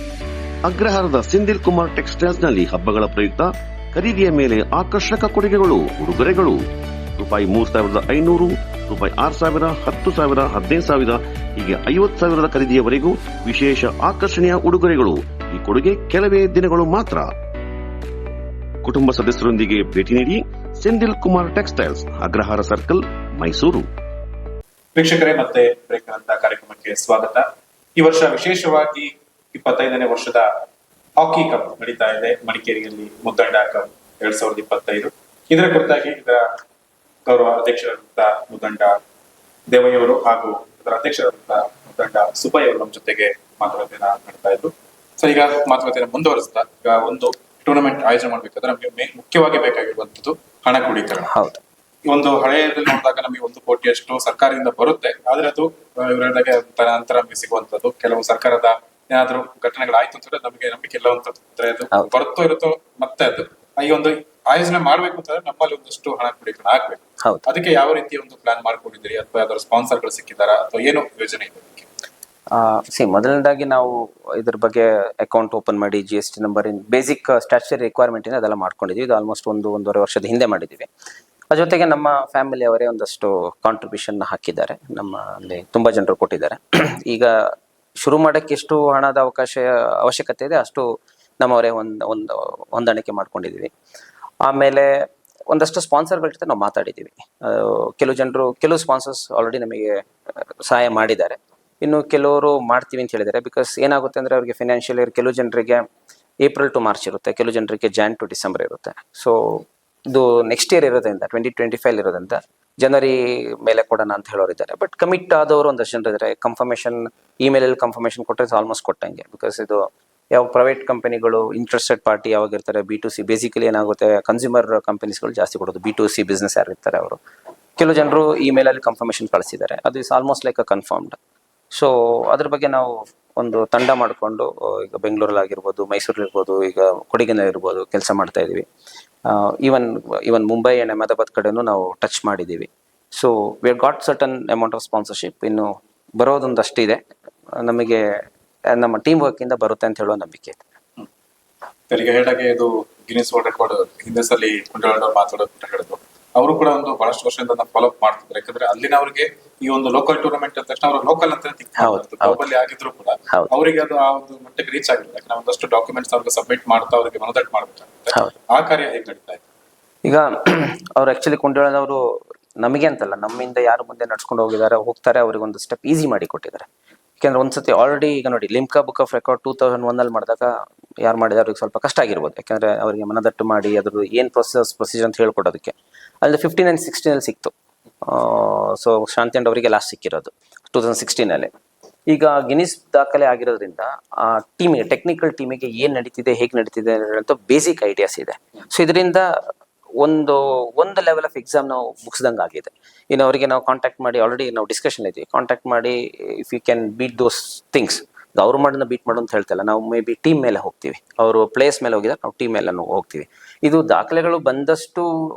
ಅಗ್ರಹಾರದ ಸೆಂದಿಲ್ ಕುಮಾರ್ ಟೆಕ್ಸ್ಟೈಲ್ಸ್ ನಲ್ಲಿ ಹಬ್ಬಗಳ ಪ್ರಯುಕ್ತ ಖರೀದಿಯ ಮೇಲೆ ಆಕರ್ಷಕ ಕೊಡುಗೆಗಳು, ಉಡುಗೊರೆಗಳು. ರೂಪಾಯಿ 3,500, ರೂಪಾಯಿ 6,000, 10,000, 15,000 ಹೀಗೆ 50,000 ಖರೀದಿಯವರೆಗೂ ವಿಶೇಷ ಆಕರ್ಷಣೀಯ ಉಡುಗೊರೆಗಳು. ಈ ಕೊಡುಗೆ ಕೆಲವೇ ದಿನಗಳು ಮಾತ್ರ. ಕುಟುಂಬ ಸದಸ್ಯರೊಂದಿಗೆ ಭೇಟಿ ನೀಡಿ. Senthil Kumar textiles, Agrahara circle, Mysuru. ವೀಕ್ಷಕರೇ, ಮತ್ತೆ ಬ್ರೇಕ್ ನಂತರ ಕಾರ್ಯಕ್ರಮಕ್ಕೆ ಸ್ವಾಗತ. ಈ ವರ್ಷ ವಿಶೇಷವಾಗಿ 25ನೇ ವರ್ಷದ ಹಾಕಿ ಕಪ್ ನಡೀತಾ ಇದೆ ಮಡಿಕೇರಿಯಲ್ಲಿ, ಮುದ್ದಂಡ ಕಪ್ 2025. ಇದರ ಕುರಿತಾಗಿ ಇದರ ಗೌರವ ಅಧ್ಯಕ್ಷರಾದಂತ ಮುದ್ದಂಡ ದೇವಯ್ಯವರು ಹಾಗೂ ಇದರ ಅಧ್ಯಕ್ಷರಾದಂತ ಮುದ್ದಂಡ ಸುಬ್ಬಯ್ಯ ಅವರು ನಮ್ಮ ಜೊತೆಗೆ ಮಾತುಕತೆಯನ್ನ ಮಾಡ್ತಾ ಇದ್ರು. ಸೊ ಈಗ ಮಾತುಕತೆಯನ್ನು ಮುಂದುವರಿಸ್ತಾ, ಈಗ ಒಂದು ಟೂರ್ನಮೆಂಟ್ ಆಯೋಜನೆ ಮಾಡ್ಬೇಕಾದ್ರೆ ನಮಗೆ ಮುಖ್ಯವಾಗಿ ಬೇಕಾಗಿರುವಂತದ್ದು ಹಣ ಕ್ರೋಢೀಕರಣ. ಹೌದು. ಈ ಒಂದು ಹಳೆಯದಲ್ಲಿ ನೋಡಿದಾಗ ನಮಗೆ 1 ಕೋಟಿಯಷ್ಟು ಸರ್ಕಾರದಿಂದ ಬರುತ್ತೆ, ಆದ್ರೆ ಅದು ಇವರಿಗೆ ನಂತರ ನಮಗೆ ಸಿಗುವಂತದ್ದು. ಕೆಲವು ಸರ್ಕಾರದ ಏನಾದ್ರು ಘಟನೆಗಳಾಯ್ತು ಅಂತಂದ್ರೆ ನಮಗೆ ನಂಬಿಕೆ ಇಲ್ಲವಂತದ್ದು. ಅಂದ್ರೆ ಅದು ಬರುತ್ತೋ ಇರುತ್ತೋ ಮತ್ತೆ ಅದು ಈ ಒಂದು ಆಯೋಜನೆ ಮಾಡ್ಬೇಕು ಅಂತಂದ್ರೆ ನಮ್ಮಲ್ಲಿ ಒಂದಷ್ಟು ಹಣ ಕ್ರೋಢೀಕರಣ ಆಗ್ಬೇಕು. ಅದಕ್ಕೆ ಯಾವ ರೀತಿ ಒಂದು ಪ್ಲಾನ್ ಮಾಡ್ಕೊಂಡಿದ್ದೀರಿ, ಅಥವಾ ಯಾವ್ದಾದ್ರು ಸ್ಪಾನ್ಸರ್ಗಳು ಸಿಕ್ಕಿದಾರಾ, ಅಥವಾ ಏನು ಯೋಜನೆ ಇದೆ? ಮೊದಲನೇದಾಗಿ ನಾವು ಇದ್ರ ಬಗ್ಗೆ ಅಕೌಂಟ್ ಓಪನ್ ಮಾಡಿ GST number basic statutory requirement ಅದೆಲ್ಲ ಮಾಡ್ಕೊಂಡಿದ್ವಿ. ಇದು ಆಲ್ಮೋಸ್ಟ್ 1.5 ವರ್ಷದ ಹಿಂದೆ ಮಾಡಿದ್ದೀವಿ. ಅದ್ರ ಜೊತೆಗೆ ನಮ್ಮ ಫ್ಯಾಮಿಲಿ ಅವರೇ ಒಂದಷ್ಟು ಕಾಂಟ್ರಿಬ್ಯೂಷನ್ ಹಾಕಿದ್ದಾರೆ, ನಮ್ಮಲ್ಲಿ ತುಂಬ ಜನರು ಕೊಟ್ಟಿದ್ದಾರೆ. ಈಗ ಶುರು ಮಾಡೋಕ್ಕೆ ಎಷ್ಟು ಹಣದ ಅವಶ್ಯಕತೆ ಇದೆ ಅಷ್ಟು ನಮ್ಮವರೇ ಒಂದು ಹೊಂದಾಣಿಕೆ ಮಾಡ್ಕೊಂಡಿದ್ದೀವಿ. ಆಮೇಲೆ ಒಂದಷ್ಟು ಸ್ಪಾನ್ಸರ್ಗಳ ಜೊತೆ ನಾವು ಮಾತಾಡಿದ್ದೀವಿ. ಕೆಲವು ಸ್ಪಾನ್ಸರ್ಸ್ ಆಲ್ರೆಡಿ ನಮಗೆ ಸಹಾಯ ಮಾಡಿದ್ದಾರೆ, ಇನ್ನು ಕೆಲವರು ಮಾಡ್ತೀವಿ ಅಂತ ಹೇಳಿದ್ದಾರೆ. ಬಿಕಾಸ್ ಏನಾಗುತ್ತೆ ಅಂದರೆ ಅವ್ರಿಗೆ ಫಿನಾನ್ಷಿಯಲ್ ಇಯರ್ ಕೆಲವು ಜನರಿಗೆ ಏಪ್ರಿಲ್ ಟು ಮಾರ್ಚ್ ಇರುತ್ತೆ, ಕೆಲವು ಜನರಿಗೆ ಜಾನ್ ಟು ಡಿಸೆಂಬರ್ ಇರುತ್ತೆ. ಸೊ ಇದು ನೆಕ್ಸ್ಟ್ ಇಯರ್ ಇರೋದ್ರಿಂದ 2025 ಇರೋದ್ರಿಂದ ಜನವರಿ ಮೇಲೆ ಕೊಡೋಣ ಅಂತ ಹೇಳೋರಿದ್ದಾರೆ. ಬಟ್ ಕಮಿಟ್ ಆದವರು ಒಂದಷ್ಟು ಜನರು ಇದ್ದಾರೆ. ಕನ್ಫರ್ಮೇಷನ್ ಇಮೇಲಲ್ಲಿ ಕನ್ಫರ್ಮೇಷನ್ ಕೊಟ್ಟರೆ ಆಲ್ಮೋಸ್ಟ್ ಕೊಟ್ಟಂಗೆ. ಬಿಕಾಸ್ ಇದು ಯಾವ ಪ್ರೈವೇಟ್ ಕಂಪನಿಗಳು ಇಂಟ್ರೆಸ್ಟೆಡ್ ಪಾರ್ಟಿ ಯಾವಾಗ ಇರ್ತಾರೆ, B2C ಬೇಸಿಕಲಿ ಏನಾಗುತ್ತೆ, ಕನ್ಸ್ಯೂಮರ್ ಕಂಪನೀಸ್ಗಳು ಜಾಸ್ತಿ ಕೊಡೋದು. B2C ಬಿಸ್ನೆಸ್ ಯಾರು ಇರ್ತಾರೆ ಅವರು, ಕೆಲವು ಜನರು ಇಮೇಲಲ್ಲಿ ಕನ್ಫರ್ಮೇಷನ್ ಕಳಿಸಿದ್ದಾರೆ. ಅದು is almost like a confirmed. So ಅದ್ರ ಬಗ್ಗೆ ನಾವು ಒಂದು ತಂಡ ಮಾಡಿಕೊಂಡು ಈಗ ಬೆಂಗಳೂರಲ್ಲಿ ಆಗಿರ್ಬೋದು, ಮೈಸೂರಲ್ಲಿ ಇರ್ಬೋದು, ಈಗ ಕೊಡಗಿನಲ್ಲಿ ಇರ್ಬೋದು ಕೆಲಸ ಮಾಡ್ತಾ ಇದ್ದೀವಿ. ಈವನ್ ಮುಂಬೈ ಆ್ಯಂಡ್ ಅಹಮದಾಬಾದ್ ಕಡೆನೂ ನಾವು ಟಚ್ ಮಾಡಿದ್ದೀವಿ. So we have got certain amount of sponsorship. ಇನ್ನು ಬರೋದೊಂದಷ್ಟಿದೆ, ನಮಗೆ ನಮ್ಮ ಟೀಮ್ ವರ್ಕಿಂದ ಬರುತ್ತೆ ಅಂತ ಹೇಳೋ ನಂಬಿಕೆ ಇದೆ. ಈಗ ಹೇಳಾಗೆ ಇದು ಗಿನ್ನಿಸ್ ವರ್ಲ್ಡ್ ರೆಕಾರ್ಡ್ ಹಿಂದೆ ಸಲ ಕುಂಡಾಳ್ ಮಾತಾಡೋದು ಹೇಳಿದ್ರು. ಅವರು ಕೂಡ ಒಂದು ಬಹಳಷ್ಟು ವರ್ಷದಿಂದ ಫಾಲೋ ಅಪ್ ಮಾಡ್ತಿದ್ರು. ಯಾಕಂದ್ರೆ ಅಲ್ಲಿನವರಿಗೆ ಈ ಒಂದು ಲೋಕಲ್ ಟೂರ್ನಮೆಂಟ್ ಅಂದ ತಕ್ಷಣ ಅವರು ಲೋಕಲ್ ಅಂತ ಗ್ಲೋಬಲ್ ಆಗಿದ್ರು ಕೂಡ ಅವರಿಗೆ ಅದು ಆ ಒಂದು ಮಟ್ಟಕ್ಕೆ ರೀಚ್ ಆಗಿಲ್ಲ. ಯಾಕಂದ್ರೆ ಒಂದಷ್ಟು ಡಾಕ್ಯುಮೆಂಟ್ಸ್ ಅವ್ರಿಗೆ ಸಬ್ಮಿಟ್ ಮಾಡ್ತಾ ಅವರಿಗೆ ಮನದಟ್ಟು ಮಾಡ್ಬೇಕಾಗುತ್ತೆ. ಆ ಕಾರ್ಯ ಹೇಗೆ ನಡೀತಾ ಇದೆ ಈಗ? ಅವ್ರು ಆಕ್ಚುಲಿ ಕುಂಡಾಳದವರು ನಮಗೆ ಅಂತಲ್ಲ, ನಮ್ಮಿಂದ ಯಾರು ಮುಂದೆ ನಡ್ಸ್ಕೊಂಡು ಹೋಗ್ತಾರೆ ಅವ್ರಿಗೆ ಒಂದು ಸ್ಟೆಪ್ ಈಸಿ ಮಾಡಿ ಕೊಟ್ಟಿದ್ದಾರೆ. ಯಾಕೆಂದ್ರೆ ಒಂದ್ಸತಿ ಆಲ್ರೆಡಿ ಈಗ ನೋಡಿ ಲಿಮ್ಕಾ ಬುಕ್ ಆಫ್ ರೆಕಾರ್ಡ್ 2001 ಮಾಡಿದಾಗ ಯಾರು ಮಾಡಿದ್ರೆ ಅವ್ರಿಗೆ ಸ್ವಲ್ಪ ಕಷ್ಟ ಆಗಿರ್ಬೋದು. ಯಾಕಂದ್ರೆ ಅವರಿಗೆ ಮನದಟ್ಟು ಮಾಡಿ ಅದ್ರ ಏನು ಪ್ರೊಸೀಜರ್ ಅಂತ ಹೇಳ್ಕೊಡೋದಕ್ಕೆ ಅಲ್ಲಿ 15 and 16 ಸಿಕ್ತು. ಸೊ ಶಾಂತಿ ಅಂಡ್ ಅವರಿಗೆ ಲಾಸ್ಟ್ ಸಿಕ್ಕಿರೋದು 2016. ಈಗ ಗಿನ್ನಿಸ್ ದಾಖಲೆ ಆಗಿರೋದ್ರಿಂದ ಆ ಟೀಮಿಗೆ, ಟೆಕ್ನಿಕಲ್ ಟೀಮಿಗೆ ಏನು ನಡೀತಿದೆ, ಹೇಗೆ ನಡೀತಿದೆ ಅಂತ ಬೇಸಿಕ್ ಐಡಿಯಾಸ್ ಇದೆ. ಸೊ ಇದರಿಂದ ಒಂದು ಲೆವೆಲ್ ಆಫ್ ಎಕ್ಸಾಮ್ ನಾವು ಮುಗಿಸ್ದಂಗೆ ಆಗಿದೆ. ಇನ್ನು ಅವರಿಗೆ ನಾವು ಕಾಂಟ್ಯಾಕ್ಟ್ ಮಾಡಿ, ಆಲ್ರೆಡಿ ನಾವು ಡಿಸ್ಕಷನ್ ಇದ್ದೀವಿ, ಕಾಂಟ್ಯಾಕ್ಟ್ ಮಾಡಿ if you can beat those things. ಅವ್ರು ಮಾಡೋದನ್ನ ಬೀಟ್ ಮಾಡೋ ಅಂತ ಹೇಳ್ತಲ್ಲ, ನಾವು ಮೇ ಬಿ ಟೀಮ್ ಮೇಲೆ ಹೋಗ್ತೀವಿ. ಅವರು ಪ್ಲೇಯರ್ಸ್ ಮೇಲೆ ಹೋಗಿದ್ರೆ ನಾವು ಟೀಮ್ ಮೇಲೆ ಹೋಗ್ತೀವಿ. ಇದು ದಾಖಲೆಗಳು ಬಂದಷ್ಟು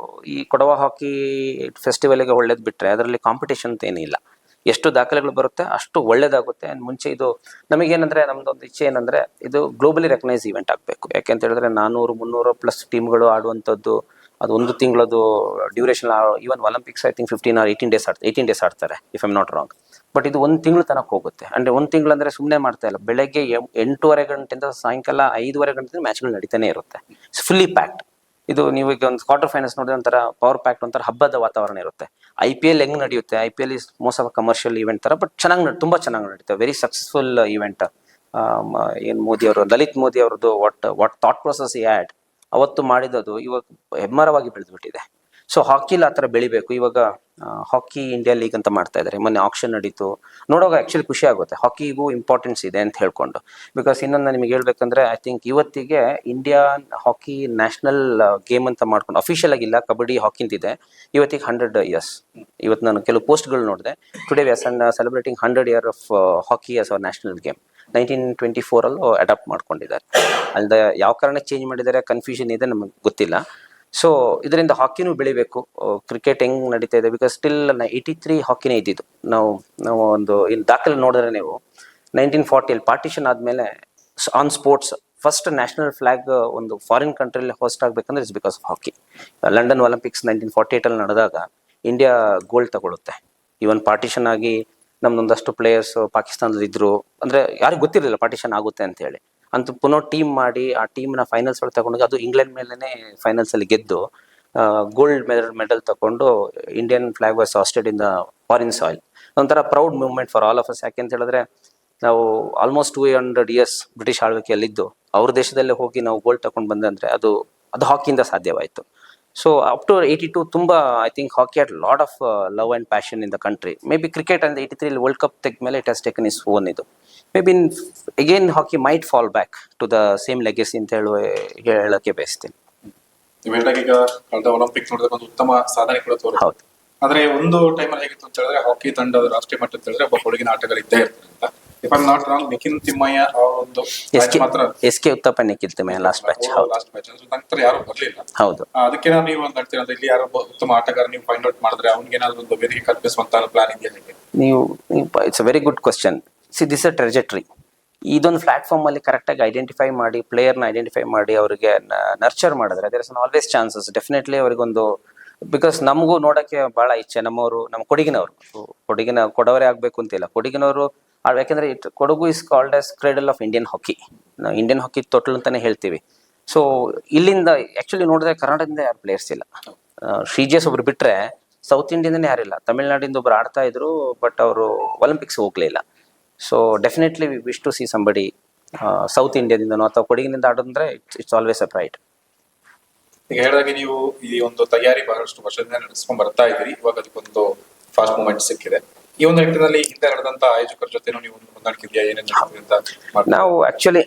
ಈ ಕೊಡವ ಹಾಕಿ ಫೆಸ್ಟಿವಲ್ಗೆ ಒಳ್ಳೇದು ಬಿಟ್ಟರೆ ಅದರಲ್ಲಿ ಕಾಂಪಿಟೇಷನ್ ಅಂತ ಏನಿಲ್ಲ. ಎಷ್ಟು ದಾಖಲೆಗಳು ಬರುತ್ತೆ ಅಷ್ಟು ಒಳ್ಳೇದಾಗುತ್ತೆ. ಮುಂಚೆ ಇದು ನಮಗೇನಂದ್ರೆ ನಮ್ದೊಂದು ಇಚ್ಛೆ ಏನಂದ್ರೆ ಇದು ಗ್ಲೋಬಲಿ ರೆಕಗ್ನೈಸ್ ಇವೆಂಟ್ ಆಗಬೇಕು. ಯಾಕೆಂತ ಹೇಳಿದ್ರೆ 400-300+ ಟೀಮ್ಗಳು ಆಡುವಂಥದ್ದು, ಅದು ಒಂದು ತಿಂಗಳದು duration. Even Olympics I think 15 or 18 days ಆಡ್ತಾರೆ if I'm not wrong. But ಇದು 1 ತಿಂಗಳು ತನಕ ಹೋಗುತ್ತೆ. ಅಂದ್ರೆ 1 ತಿಂಗಳು ಅಂದ್ರೆ ಸುಮ್ಮನೆ ಮಾಡ್ತಾ ಇಲ್ಲ. ಬೆಳಗ್ಗೆ 8:30 ಗಂಟೆಯಿಂದ ಸಾಯಂಕಾಲ 5:30 ಗಂಟೆ ಮ್ಯಾಚ್ಗಳು ನಡೀತಾನೆ ಇರುತ್ತೆ. Fully packed. ಇದು ನೀವು ಈಗ ಒಂದು ಕ್ವಾರ್ಟರ್ ಫೈನಲ್ಸ್ ನೋಡಿದ್ರೆ ಒಂಥರ ಪವರ್ ಪ್ಯಾಕ್ಡ್, ಒಂಥರ ಹಬ್ಬದ ವಾತಾವರಣ ಇರುತ್ತೆ. IPL ಹೆಂಗ್ ನಡೆಯುತ್ತೆ, IPL is most of commercial event ತರ, ಬಟ್ ತುಂಬಾ ಚೆನ್ನಾಗಿ ನಡೀತೆ. Very successful event. ಏನ್ ಮೋದಿ ಅವರು, ಲಲಿತ್ ಮೋದಿ ಅವ್ರದ್ದು ವಾಟ್ ಥಾಟ್ ಪ್ರೊಸೆಸ್ ಹ್ಯಾಡ್ ಅವತ್ತು ಮಾಡಿದ್ದು ಇವಾಗ ಹೆಮ್ಮರವಾಗಿ ಬೆಳೆದ್ಬಿಟ್ಟಿದೆ. ಸೊ ಹಾಕಿಲಿ ಆ ಥರ ಬೆಳಿಬೇಕು. ಇವಾಗ ಹಾಕಿ ಇಂಡಿಯಾ ಲೀಗ್ ಅಂತ ಮಾಡ್ತಾ ಇದ್ದಾರೆ. ಮೊನ್ನೆ ಆಕ್ಷನ್ ನಡೀತು, ನೋಡುವಾಗ ಆ್ಯಕ್ಚುಲಿ ಖುಷಿ ಆಗುತ್ತೆ. ಹಾಕಿಗೂ ಇಂಪಾರ್ಟೆನ್ಸ್ ಇದೆ ಅಂತ ಹೇಳ್ಕೊಂಡು. ಬಿಕಾಸ್ ಇನ್ನೊಂದು ನಿಮಗೆ ಹೇಳ್ಬೇಕಂದ್ರೆ ಐ ಥಿಂಕ್ ಇವತ್ತಿಗೆ ಇಂಡಿಯಾ ಹಾಕಿ ನ್ಯಾಷನಲ್ ಗೇಮ್ ಅಂತ ಮಾಡ್ಕೊಂಡು ಅಫಿಷಿಯಲ್ ಆಗಿಲ್ಲ, ಕಬಡ್ಡಿ ಹಾಕಿ ಅಂತಿದೆ. ಇವತ್ತಿಗೆ 100 years. ಇವತ್ತು ನಾನು ಕೆಲವು ಪೋಸ್ಟ್ಗಳು ನೋಡಿದೆ. Today we are celebrating 100 years of hockey as our national game. 1924 adopt ಮಾಡ್ಕೊಂಡಿದ್ದಾರೆ. ಅಲ್ಲದೆ ಯಾವ ಕಾರಣಕ್ಕೆ ಚೇಂಜ್ ಮಾಡಿದ್ದಾರೆ ಕನ್ಫ್ಯೂಷನ್ ಇದೆ, ನಮಗೆ ಗೊತ್ತಿಲ್ಲ. ಸೊ ಇದರಿಂದ ಹಾಕಿನೂ ಬೆಳಿಬೇಕು. ಕ್ರಿಕೆಟ್ ಹೆಂಗ್ ನಡೀತಾ ಇದೆ, ಬಿಕಾಸ್ ಸ್ಟಿಲ್ 83 ಹಾಕಿನೇ ಇದ್ದಿದ್ದು. ನಾವು ಒಂದು ಇಲ್ಲಿ ದಾಖಲೆ ನೋಡಿದ್ರೆ ನೀವು 1940 ಪಾರ್ಟಿಷನ್ ಆದಮೇಲೆ on sports first national flag ಒಂದು ಫಾರಿನ್ ಕಂಟ್ರಿಯಲ್ಲಿ ಹೋಸ್ಟ್ ಆಗಬೇಕಂದ್ರೆ it's because of hockey. London Olympics 1948 ನಡೆದಾಗ ಇಂಡಿಯಾ ಗೋಲ್ಡ್ ತಗೊಳುತ್ತೆ. ಈವನ್ ಪಾರ್ಟಿಷನ್ ಆಗಿ ನಮ್ದೊಂದಷ್ಟು ಪ್ಲೇಯರ್ಸ್ ಪಾಕಿಸ್ತಾನದಲ್ಲಿ ಇದ್ರು. ಅಂದ್ರೆ ಯಾರಿಗೂ ಗೊತ್ತಿರಲಿಲ್ಲ ಪಾರ್ಟಿಷನ್ ಆಗುತ್ತೆ ಅಂತ ಹೇಳಿ. ಅಂತೂ ಪುನಃ ಟೀಮ್ ಮಾಡಿ ಆ ಟೀಮ್ನ ಫೈನಲ್ಸ್ ಒಳಗೆ ತಗೊಂಡೋಗಿ ಅದು ಇಂಗ್ಲೆಂಡ್ ಮೇಲೇ ಫೈನಲ್ಸ್ ಅಲ್ಲಿ ಗೆದ್ದು ಗೋಲ್ಡ್ ಮೆಡಲ್ ತಗೊಂಡು Indian flag was hosted in the foreign soil. ಒಂಥರ proud movement for all of us. ಯಾಕೆಂತ ಹೇಳಿದ್ರೆ ನಾವು ಆಲ್ಮೋಸ್ಟ್ 200 years ಬ್ರಿಟಿಷ್ ಆಳ್ವಿಕೆಯಲ್ಲಿದ್ದು ಅವ್ರ ದೇಶದಲ್ಲೇ ಹೋಗಿ ನಾವು ಗೋಲ್ಡ್ ತಗೊಂಡು ಬಂದಂದ್ರೆ ಅದು ಹಾಕಿಯಿಂದ ಸಾಧ್ಯವಾಯಿತು. ಸೊ ಅಪ್ ಟು 82 ತುಂಬಾ I think hockey had lot of love and passion in the country. Maybe cricket and 83 world cup ತೆಗೆದ್ಮೇಲೆ it has taken its own. ಇದು maybe again hockey might fall back to the same legacy ಅಂತ ಹೇಳಕ್ಕೆ ಬಯಸ್ತೀನಿ. ಈಗ ಕಳೆದ Olympics ನೋಡಿದಾಗ ಒಂದು ಉತ್ತಮ ಸಾಧನೆ ಕೂಡ ತೋರಿಸಿದೆ. ಹೌದು. ಆದ್ರೆ ಒಂದು ಟೈಮಲ್ಲಿ ಹೇಗಿತ್ತು ಅಂತ ಹೇಳಿದ್ರೆ ಹಾಕಿ ತಂಡದ ರಾಷ್ಟ್ರೀಯ ಮಟ್ಟ ಅಂತ ಹೇಳಿದ್ರೆ ಒಬ್ಬ ಹುಡುಗಿನ ಆಟಗಾರ ಇದ್ದೇ ಇರ್ತಾರೆ ಅಂತ. If I am not wrong, Nikhil Thimmaiah ಒಂದು ಮಾತ್ರ SK Uthappa Nikhil Thimmaiah last match. Last match ನಂತರ ಯಾರು ಬರ್ಲಿಲ್ಲ. ಹೌದು. ಅದಕ್ಕೆ ನೀವು ಒಂದು ಹೇಳ್ತೀರಾ ಅಂದ್ರೆ ಇಲ್ಲಿ ಯಾರೋ ಉತ್ತಮ ಆಟಗಾರ ನೀವು ಫೈಂಡ್ ಔಟ್ ಮಾಡಿದ್ರೆ ಅವ್ನಿಗೆ ಏನಾದ್ರು ಒಂದು ವೇದಿಕೆ ಕಲ್ಪಿಸುವಂತ ಪ್ಲಾನ್ ಇದೆಯಾ ನಿಮಗೆ? ನೀವು it's a very good question. See this a trajectory. ಇದೊಂದು ಪ್ಲಾಟ್ಫಾರ್ಮ್ ಅಲ್ಲಿ ಕರೆಕ್ಟ್ ಆಗಿ ಐಡೆಂಟಿಫೈ ಮಾಡಿ, ಪ್ಲೇಯರ್ನ ಐಡೆಂಟಿಫೈ ಮಾಡಿ ಅವರಿಗೆ ನರ್ಚರ್ ಮಾಡಿದ್ರೆ there is always chances. Definitely ಅವರಿಗೊಂದು ಬಿಕಾಸ್ ನಮಗೂ ನೋಡಕ್ಕೆ ಬಹಳ ಇಚ್ಛೆ. ನಮ್ಮವರು ನಮ್ಮ ಕೊಡಗಿನವರು, ಕೊಡವರೇ ಆಗ್ಬೇಕು ಅಂತಿಲ್ಲ, ಕೊಡಗಿನವರು ಯಾಕೆಂದ್ರೆ Kodagu is called as cradle of Indian hockey. ನಾವು ಇಂಡಿಯನ್ ಹಾಕಿ ತೊಟ್ಲು ಅಂತಾನೆ ಹೇಳ್ತೀವಿ. ಸೊ ಇಲ್ಲಿಂದ ಆಕ್ಚುಲಿ ನೋಡಿದ್ರೆ ಕರ್ನಾಟಕದಿಂದ ಯಾರು ಪ್ಲೇಯರ್ಸ್ ಇಲ್ಲ. ಶ್ರೀಜೇಶ್ ಒಬ್ರು ಬಿಟ್ರೆ ಸೌತ್ ಇಂಡಿಯಾನೇ ಯಾರಿಲ್ಲ. ತಮಿಳ್ನಾಡಿಂದ ಒಬ್ರು ಆಡ್ತಾ ಇದ್ರು, ಬಟ್ ಅವರು ಒಲಿಂಪಿಕ್ಸ್ ಹೋಗ್ಲಿಲ್ಲ. So definitely we wish to see somebody south ಇಂಡಿಯಾದಿಂದನೋ ಅಥವಾ ಕೊಡಗಿನಿಂದ ಆಡೋದಂದ್ರೆ ಇಟ್ಸ್ ಆಲ್ವೇಸ್ ಅ ಪ್ರೈಡ್. ಈಗ ಹೇಳಿದಾಗೆ ನೀವು ಈ ಒಂದು ತಯಾರಿ ಬಹಳಷ್ಟು ವರ್ಷದಿಂದ ನಡೆಸ್ಕೊಂಡ್ ಬರ್ತಾ ಇದ್ದೀರಿ. ಇವಾಗ ಅದಕ್ಕೊಂದು ಫಾಸ್ಟ್ ಮೂವ್ಮೆಂಟ್ ಸಿಕ್ಕಿದೆ. ಈ ಒಂದು ನಿಟ್ಟಿನಲ್ಲಿ ಹಿಂದೆ ನಡೆದಂತ ಆಯೋಜಕರ ಜೊತೆ ನೀವು ಹೊಂದಾಣಿಕೆ ಏನೇನು ಅಂತ ನಾವು ಆಕ್ಚುಲಿ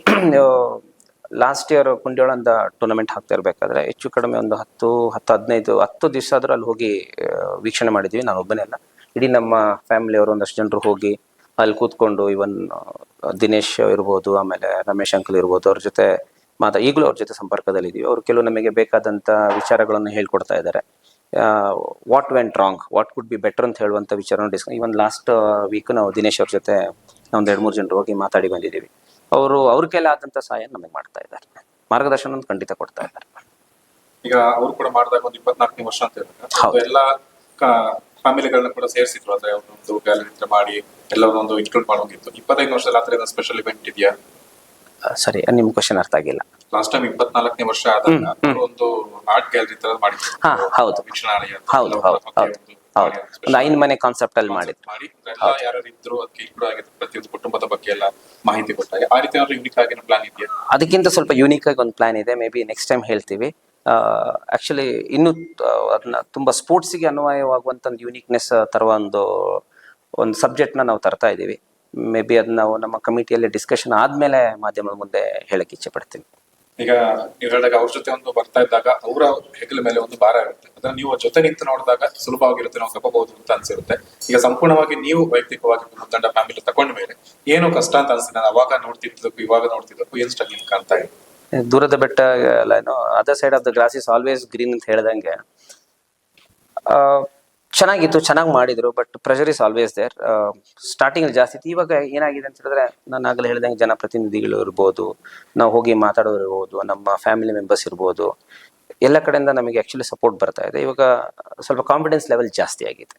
ಲಾಸ್ಟ್ ಇಯರ್ ಕುಂಡಿಯೋಳಂದ ಟೂರ್ನಮೆಂಟ್ ಹಾಕ್ತಾ ಇರ್ಬೇಕಾದ್ರೆ ಹೆಚ್ಚು ಕಡಿಮೆ ಒಂದು 10 ದಿವಸ ಆದ್ರೂ ಅಲ್ಲಿ ಹೋಗಿ ವೀಕ್ಷಣೆ ಮಾಡಿದ್ವಿ. ನಾನು ಒಬ್ಬನೇ ಅಲ್ಲ, ಇಡೀ ನಮ್ಮ ಫ್ಯಾಮಿಲಿ ಅವರು ಒಂದಷ್ಟು ಜನರು ಹೋಗಿ ಅಲ್ಲಿ ಕೂತ್ಕೊಂಡು, ಇವನ್ ದಿನೇಶ್ ಇರ್ಬೋದು, ಆಮೇಲೆ ರಮೇಶ್ ಅಂಕಲ್ ಇರ್ಬೋದು, ಅವ್ರ ಜೊತೆ ಈಗಲೂ ಅವ್ರ ಜೊತೆ ಸಂಪರ್ಕದಲ್ಲಿ ಇದೀವಿ. ಅವರು ಕೆಲವು ನಮಗೆ ಬೇಕಾದಂತ ವಿಚಾರಗಳನ್ನು ಹೇಳ್ಕೊಡ್ತಾ ಇದ್ದಾರೆ. What went wrong, what could be better ಅಂತ ಹೇಳುವಂತ ವಿಚಾರ ಇವನ್ ಲಾಸ್ಟ್ ವೀಕ್ ನಾವು ದಿನೇಶ್ ಅವ್ರ ಜೊತೆ ಒಂದು 2-3 ಜನರು ಹೋಗಿ ಮಾತಾಡಿ ಬಂದಿದ್ದೀವಿ. ಅವರು ಅವ್ರ ಕೈಲಿ ಆದಂತ ಸಹಾಯ ನಮಗೆ ಮಾಡ್ತಾ ಇದ್ದಾರೆ, ಮಾರ್ಗದರ್ಶನ ಖಂಡಿತ ಕೊಡ್ತಾ ಇದ್ದಾರೆ. ಈಗ ಅವರು ಕೂಡ ಮಾಡಿದಾಗ ಒಂದು 24ನೇ ವರ್ಷ ಅಂತ ಹೇಳಿದ್ರೆ ಎಲ್ಲ ಫ್ಯಾಮಿಲಿಗಳನ್ನ ಕೂಡ ಸೇರಿಸಿದ್ರು. ಅಂದ್ರೆ ಒಂದು ಗ್ಯಾಲರಿ ಮಾಡಿ ಎಲ್ಲರನ್ನೊಂದು ಇನ್ಕ್ಲೂಡ್ ಮಾಡೋಂಗಿತ್ತು. 25 ವರ್ಷದಲ್ಲಿ ಆ ಥರ ಸ್ಪೆಷಲ್ ಇವೆಂಟ್ ಇದೆಯಾ? ಸರಿ, ನಿಮ್ ಕ್ವಶನ್ ಅರ್ಥ ಆಗಿಲ್ಲ. ಲಾಸ್ಟ್ ಟೈಮ್ 24ನೇ ವರ್ಷ ಆದಾಗ ಒಂದು ಆರ್ಟ್ ಗ್ಯಾಲರಿ ತರ ಮಾಡಿದ್ರು. ಹೌದು ವೀಕ್ಷಣಾಲಯ ಹೌದು ಹೌದು ಹೌದು ಹೌದು, ಒಂದು 5 ಮನೆ ಕಾನ್ಸೆಪ್ಟ್ ಅಲ್ಲಿ ಮಾಡಿದ್ರು. ಯಾರು ಇದ್ರು ಅದಕ್ಕೆ ಇನ್ಕ್ಲೂಡ್ ಆಗಿತ್ತು, ಪ್ರತಿಯೊಂದು ಕುಟುಂಬದ ಬಗ್ಗೆ ಎಲ್ಲ ಮಾಹಿತಿ ಕೊಟ್ಟಾಗ ಆ ರೀತಿ ಏನಾದ್ರು ಯೂನಿಕ್ ಆಗಿನ ಪ್ಲಾನ್ ಇದೆಯಾ? ಅದಕ್ಕಿಂತ ಸ್ವಲ್ಪ ಯೂನಿಕ್ ಆಗಿ ಒಂದು ಪ್ಲಾನ್ ಇದೆ, ಮೇ ಬಿ ನೆಕ್ಸ್ಟ್ ಟೈಮ್ ಹೇಳ್ತೀವಿ. ಆಕ್ಚುಲಿ ಇನ್ನು ಅದನ್ನ ತುಂಬಾ ಸ್ಪೋರ್ಟ್ಸ್ಗೆ ಅನ್ವಯವಾಗುವಂತ ಒಂದು ಯೂನಿಕ್ನೆಸ್ ತರುವ ಒಂದು ಸಬ್ಜೆಕ್ಟ್ನ ನಾವು ತರ್ತಾ ಇದ್ದೀವಿ. ಮೇ ಬಿ ಅದನ್ನ ನಾವು ನಮ್ಮ ಕಮಿಟಿಯಲ್ಲಿ ಡಿಸ್ಕಷನ್ ಆದ್ಮೇಲೆ ಮಾಧ್ಯಮದ ಮುಂದೆ ಹೇಳಕ್ ಇಚ್ಛೆ ಪಡ್ತೀನಿ. ಈಗ ನೀವು ಹೇಳಿದಾಗ ಅವ್ರ ಜೊತೆ ಒಂದು ಬರ್ತಾ ಇದ್ದಾಗ ಅವರ ಹೆಗಲ ಮೇಲೆ ಒಂದು ಭಾರ ಇರುತ್ತೆ, ಅದನ್ನ ನೀವು ಜೊತೆ ನಿಂತು ನೋಡಿದಾಗ ಸುಲಭವಾಗಿರುತ್ತೆ, ನಾವು ತಗೋಬಹುದು ಅಂತ ಅನ್ಸಿರುತ್ತೆ. ಈಗ ಸಂಪೂರ್ಣವಾಗಿ ನೀವು ವೈಯಕ್ತಿಕವಾಗಿ ತಂಡ ಫ್ಯಾಮಿಲಿ ತಗೊಂಡ ಮೇಲೆ ಏನು ಕಷ್ಟ ಅಂತ ಅನ್ಸುತ್ತೆ? ನಾನು ಅವಾಗ ನೋಡ್ತಿದ್ದಕ್ಕೂ ಇವಾಗ ನೋಡ್ತಿದ್ದಕ್ಕೂ ಏನ್ ಸ್ಟ್ರಗ್ಲಿಂಗ್ ಕಾಣ್ತಾ ಇದೆ? ದೂರದ ಬೆಟ್ಟ ಎಲ್ಲ ಏನೋ other side of the grass is always green ಅಂತ ಹೇಳ್ದಂಗೆ ಚೆನ್ನಾಗಿತ್ತು, ಚೆನ್ನಾಗಿ ಮಾಡಿದ್ರು. But pressure is always there. Starting ಅಲ್ಲಿ ಜಾಸ್ತಿ ಇತ್ತು. ಇವಾಗ ಏನಾಗಿದೆ ಅಂತ ಹೇಳಿದ್ರೆ, ನಾನು ಆಗಲೇ ಹೇಳ್ದಂಗೆ ಜನಪ್ರತಿನಿಧಿಗಳು ಇರ್ಬೋದು, ನಾವು ಹೋಗಿ ಮಾತಾಡೋರು ಇರ್ಬೋದು, ನಮ್ಮ ಫ್ಯಾಮಿಲಿ ಮೆಂಬರ್ಸ್ ಇರ್ಬೋದು, ಎಲ್ಲ ಕಡೆಯಿಂದ ನಮಗೆ ಆಕ್ಚುಲಿ ಸಪೋರ್ಟ್ ಬರ್ತಾ ಇದೆ. ಇವಾಗ ಸ್ವಲ್ಪ ಕಾನ್ಫಿಡೆನ್ಸ್ ಲೆವೆಲ್ ಜಾಸ್ತಿ ಆಗಿದೆ,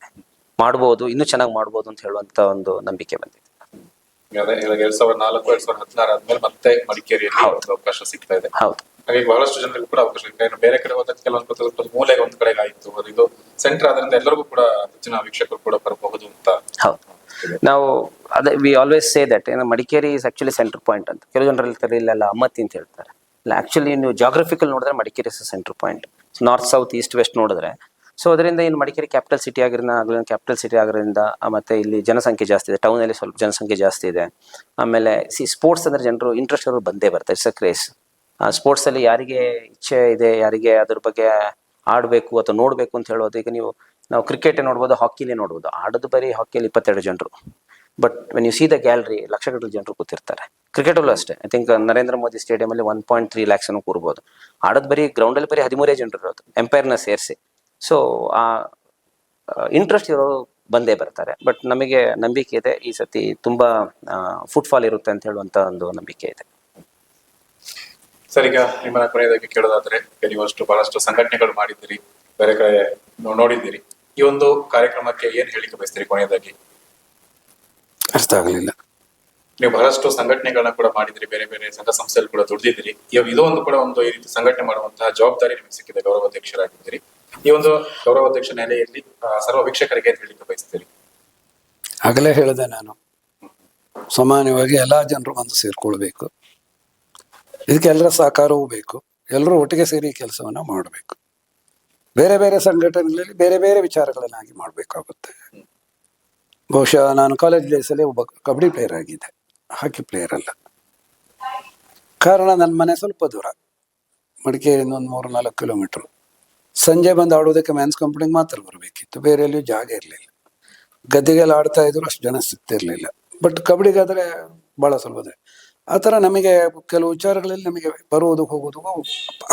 ಮಾಡ್ಬೋದು, ಇನ್ನೂ ಚೆನ್ನಾಗಿ ಮಾಡ್ಬೋದು ಅಂತ ಹೇಳುವಂತ ಒಂದು ನಂಬಿಕೆ ಬಂದಿದೆ. 2004 2016 ಆದ್ಮೇಲೆ ಮತ್ತೆ ಮಡಿಕೇರಿಯಲ್ಲಿ ಒಂದು ಅವಕಾಶ ಸಿಗ್ತಾ ಇದೆ. ಹೌದು, ಹಾಗೆ ಬಹಳಷ್ಟು ಜನರಿಗೂ ಕೂಡ ಅವಕಾಶ ಇದೆ. ಬೇರೆ ಕಡೆ ಹೋದಾಗ ಕೆಲವೊಂದು ಮೂಲೆಗೆ ಒಂದ್ ಕಡೆಗೆ ಆಯ್ತು, ಅದು ಇದು ಸೆಂಟರ್ ಆದ್ರಿಂದ ಎಲ್ಲರಿಗೂ ಕೂಡ ಹೆಚ್ಚಿನ ವೀಕ್ಷಕರು ಕೂಡ ಬರಬಹುದು ಅಂತ. ಹೌದು, ನಾವು ಅದೇ we always say that Madikeri is actually centre point ಅಂತ. ಕೆಲವು ಜನರು ಹೇಳ್ತಾರೆ ಇಲ್ಲೆಲ್ಲ ಅಮ್ಮತ್ತಿ ಅಂತ ಹೇಳ್ತಾರೆ. ಇಲ್ಲ, ಆಕ್ಚುಲಿ ನೀವು ಜಾಗ್ರಫಿಕಲ್ ನೋಡಿದ್ರೆ Madikeri is center point. North south east west ನೋಡಿದ್ರೆ, ಸೊ ಅದರಿಂದ ಇನ್ನು Madikeri capital city capital city ಆಗಿರೋದ್ರಿಂದ, ಮತ್ತೆ ಇಲ್ಲಿ ಜನಸಂಖ್ಯೆ ಜಾಸ್ತಿ ಇದೆ, ಟೌನ್ ಅಲ್ಲಿ ಸ್ವಲ್ಪ ಜನಸಂಖ್ಯೆ ಜಾಸ್ತಿ ಇದೆ. ಆಮೇಲೆ ಸ್ಪೋರ್ಟ್ಸ್ ಅಂದ್ರೆ ಜನರು ಇಂಟ್ರೆಸ್ಟ್ ಅವರು ಬಂದೇ ಬರ್ತಾರೆ. It's a craze. ಸ್ಪೋರ್ಟ್ಸ್ ಅಲ್ಲಿ ಯಾರಿಗೆ ಇಚ್ಛೆ ಇದೆ, ಯಾರಿಗೆ ಅದ್ರ ಬಗ್ಗೆ ಆಡಬೇಕು ಅಥವಾ ನೋಡ್ಬೇಕು ಅಂತ ಹೇಳೋದು, ಈಗ ನಾವು ಕ್ರಿಕೆಟ್ ನೋಡ್ಬೋದು, ಹಾಕಿಲಿ ನೋಡ್ಬೋದು. ಆಡೋದು ಬರೀ ಹಾಕಿಯಲ್ಲಿ 22 ಜನರು, but when U C the gallery ಲಕ್ಷಗಟ್ಟಲೆ ಜನರು ಕೂತಿರ್ತಾರೆ. ಕ್ರಿಕೆಟಲ್ಲೂ ಅಷ್ಟೇ. I think Narendra Modi stadium ಅಲ್ಲಿ 1.3 lakhs ಕೂರ್ಬೋದು. ಆಡೋದು ಬರೀ ಗ್ರೌಂಡ್ ಅಲ್ಲಿ ಬರೀ 13 ಜನರು ಇರೋದು, ಎಂಪೈರ್ನ ಸೇರಿಸಿ. ಸೊ ಆ ಇಂಟ್ರೆಸ್ಟ್ ಇರೋರು ಬಂದೇ ಬರ್ತಾರೆ. ಬಟ್ ನಮಗೆ ನಂಬಿಕೆ ಇದೆ, ಈ ಸತಿ ತುಂಬಾ ಫುಟ್ಫಾಲ್ ಇರುತ್ತೆ ಅಂತ ಹೇಳುವಂತ ಒಂದು ನಂಬಿಕೆ ಇದೆ. ಸರ್, ಈಗ ನಿಮ್ಮನ್ನ ಕೊನೆಯದಾಗಿ ಕೇಳೋದಾದ್ರೆ, ನೀವು ಬಹಳಷ್ಟು ಸಂಘಟನೆಗಳು ಮಾಡಿದ್ದೀರಿ, ಬೇರೆ ಕಡೆ ನೋಡಿದ್ದೀರಿ. ಈ ಒಂದು ಕಾರ್ಯಕ್ರಮಕ್ಕೆ ಏನ್ ಹೇಳಿಕೆ ಬಯಸ್ತೀರಿ ಕೊನೆಯದಾಗಿ? ಅರ್ಥ ಆಗಲಿಲ್ಲ. ನೀವು ಬಹಳಷ್ಟು ಸಂಘಟನೆಗಳನ್ನ ಕೂಡ ಮಾಡಿದ್ರಿ, ಬೇರೆ ಬೇರೆ ಸಂಘ ಸಂಸ್ಥೆಯಲ್ಲಿ ಕೂಡ ದುಡಿದಿದ್ದೀರಿ. ಇವಾಗ ಇದೊಂದು ಕೂಡ ಒಂದು ಈ ರೀತಿ ಸಂಘಟನೆ ಮಾಡುವಂತಹ ಜವಾಬ್ದಾರಿ ನಿಮಗೆ ಸಿಕ್ಕಿದೆ, ಗೌರವಾಧ್ಯಕ್ಷರಾಗಿದ್ದೀರಿ. ಈ ಒಂದು ಗೌರವಾಧ್ಯಕ್ಷ ನೆಲೆಯಲ್ಲಿ ಸರ್ವ ವೀಕ್ಷಕರಿಗೆ ಏನ್ ಹೇಳಿಕೆ ಬಯಸ್ತೀರಿ? ಆಗಲೇ ಹೇಳಿದೆ ನಾನು, ಸಾಮಾನ್ಯವಾಗಿ ಎಲ್ಲಾ ಜನರು ಬಂದು ಸೇರ್ಕೊಳ್ಬೇಕು. ಇದಕ್ಕೆ ಎಲ್ಲರ ಸಹಕಾರವೂ ಬೇಕು. ಎಲ್ಲರೂ ಒಟ್ಟಿಗೆ ಸೇರಿ ಕೆಲಸವನ್ನ ಮಾಡಬೇಕು. ಬೇರೆ ಬೇರೆ ಸಂಘಟನೆಗಳಲ್ಲಿ ಬೇರೆ ಬೇರೆ ವಿಚಾರಗಳನ್ನಾಗಿ ಮಾಡಬೇಕಾಗುತ್ತೆ. ಬಹುಶಃ ನಾನು ಕಾಲೇಜ್ ಡೇಸಲ್ಲಿ ಒಬ್ಬ ಕಬಡ್ಡಿ ಪ್ಲೇಯರ್ ಆಗಿದ್ದೆ, ಹಾಕಿ ಪ್ಲೇಯರ್ ಅಲ್ಲ. ಕಾರಣ ನನ್ನ ಮನೆ ಸ್ವಲ್ಪ ದೂರ, ಮಡಿಕೇರಿಯಿಂದ ಒಂದು 3-4 ಕಿಲೋಮೀಟರ್. ಸಂಜೆ ಬಂದು ಆಡೋದಕ್ಕೆ ಮ್ಯಾನ್ಸ್ ಕಂಪನಿಗೆ ಮಾತ್ರ ಬರಬೇಕಿತ್ತು, ಬೇರೆ ಎಲ್ಲಿಯೂ ಜಾಗ ಇರಲಿಲ್ಲ. ಗದ್ದೆಗೆಲ್ಲ ಆಡ್ತಾ ಇದ್ರು, ಅಷ್ಟು ಜನ ಸಿಗ್ತಿರ್ಲಿಲ್ಲ. ಬಟ್ ಕಬಡ್ಡಿಗಾದ್ರೆ ಬಹಳ ಸುಲಭ. ಆ ಥರ ನಮಗೆ ಕೆಲವು ವಿಚಾರಗಳಲ್ಲಿ ನಮಗೆ ಬರುವುದು ಹೋಗುವುದು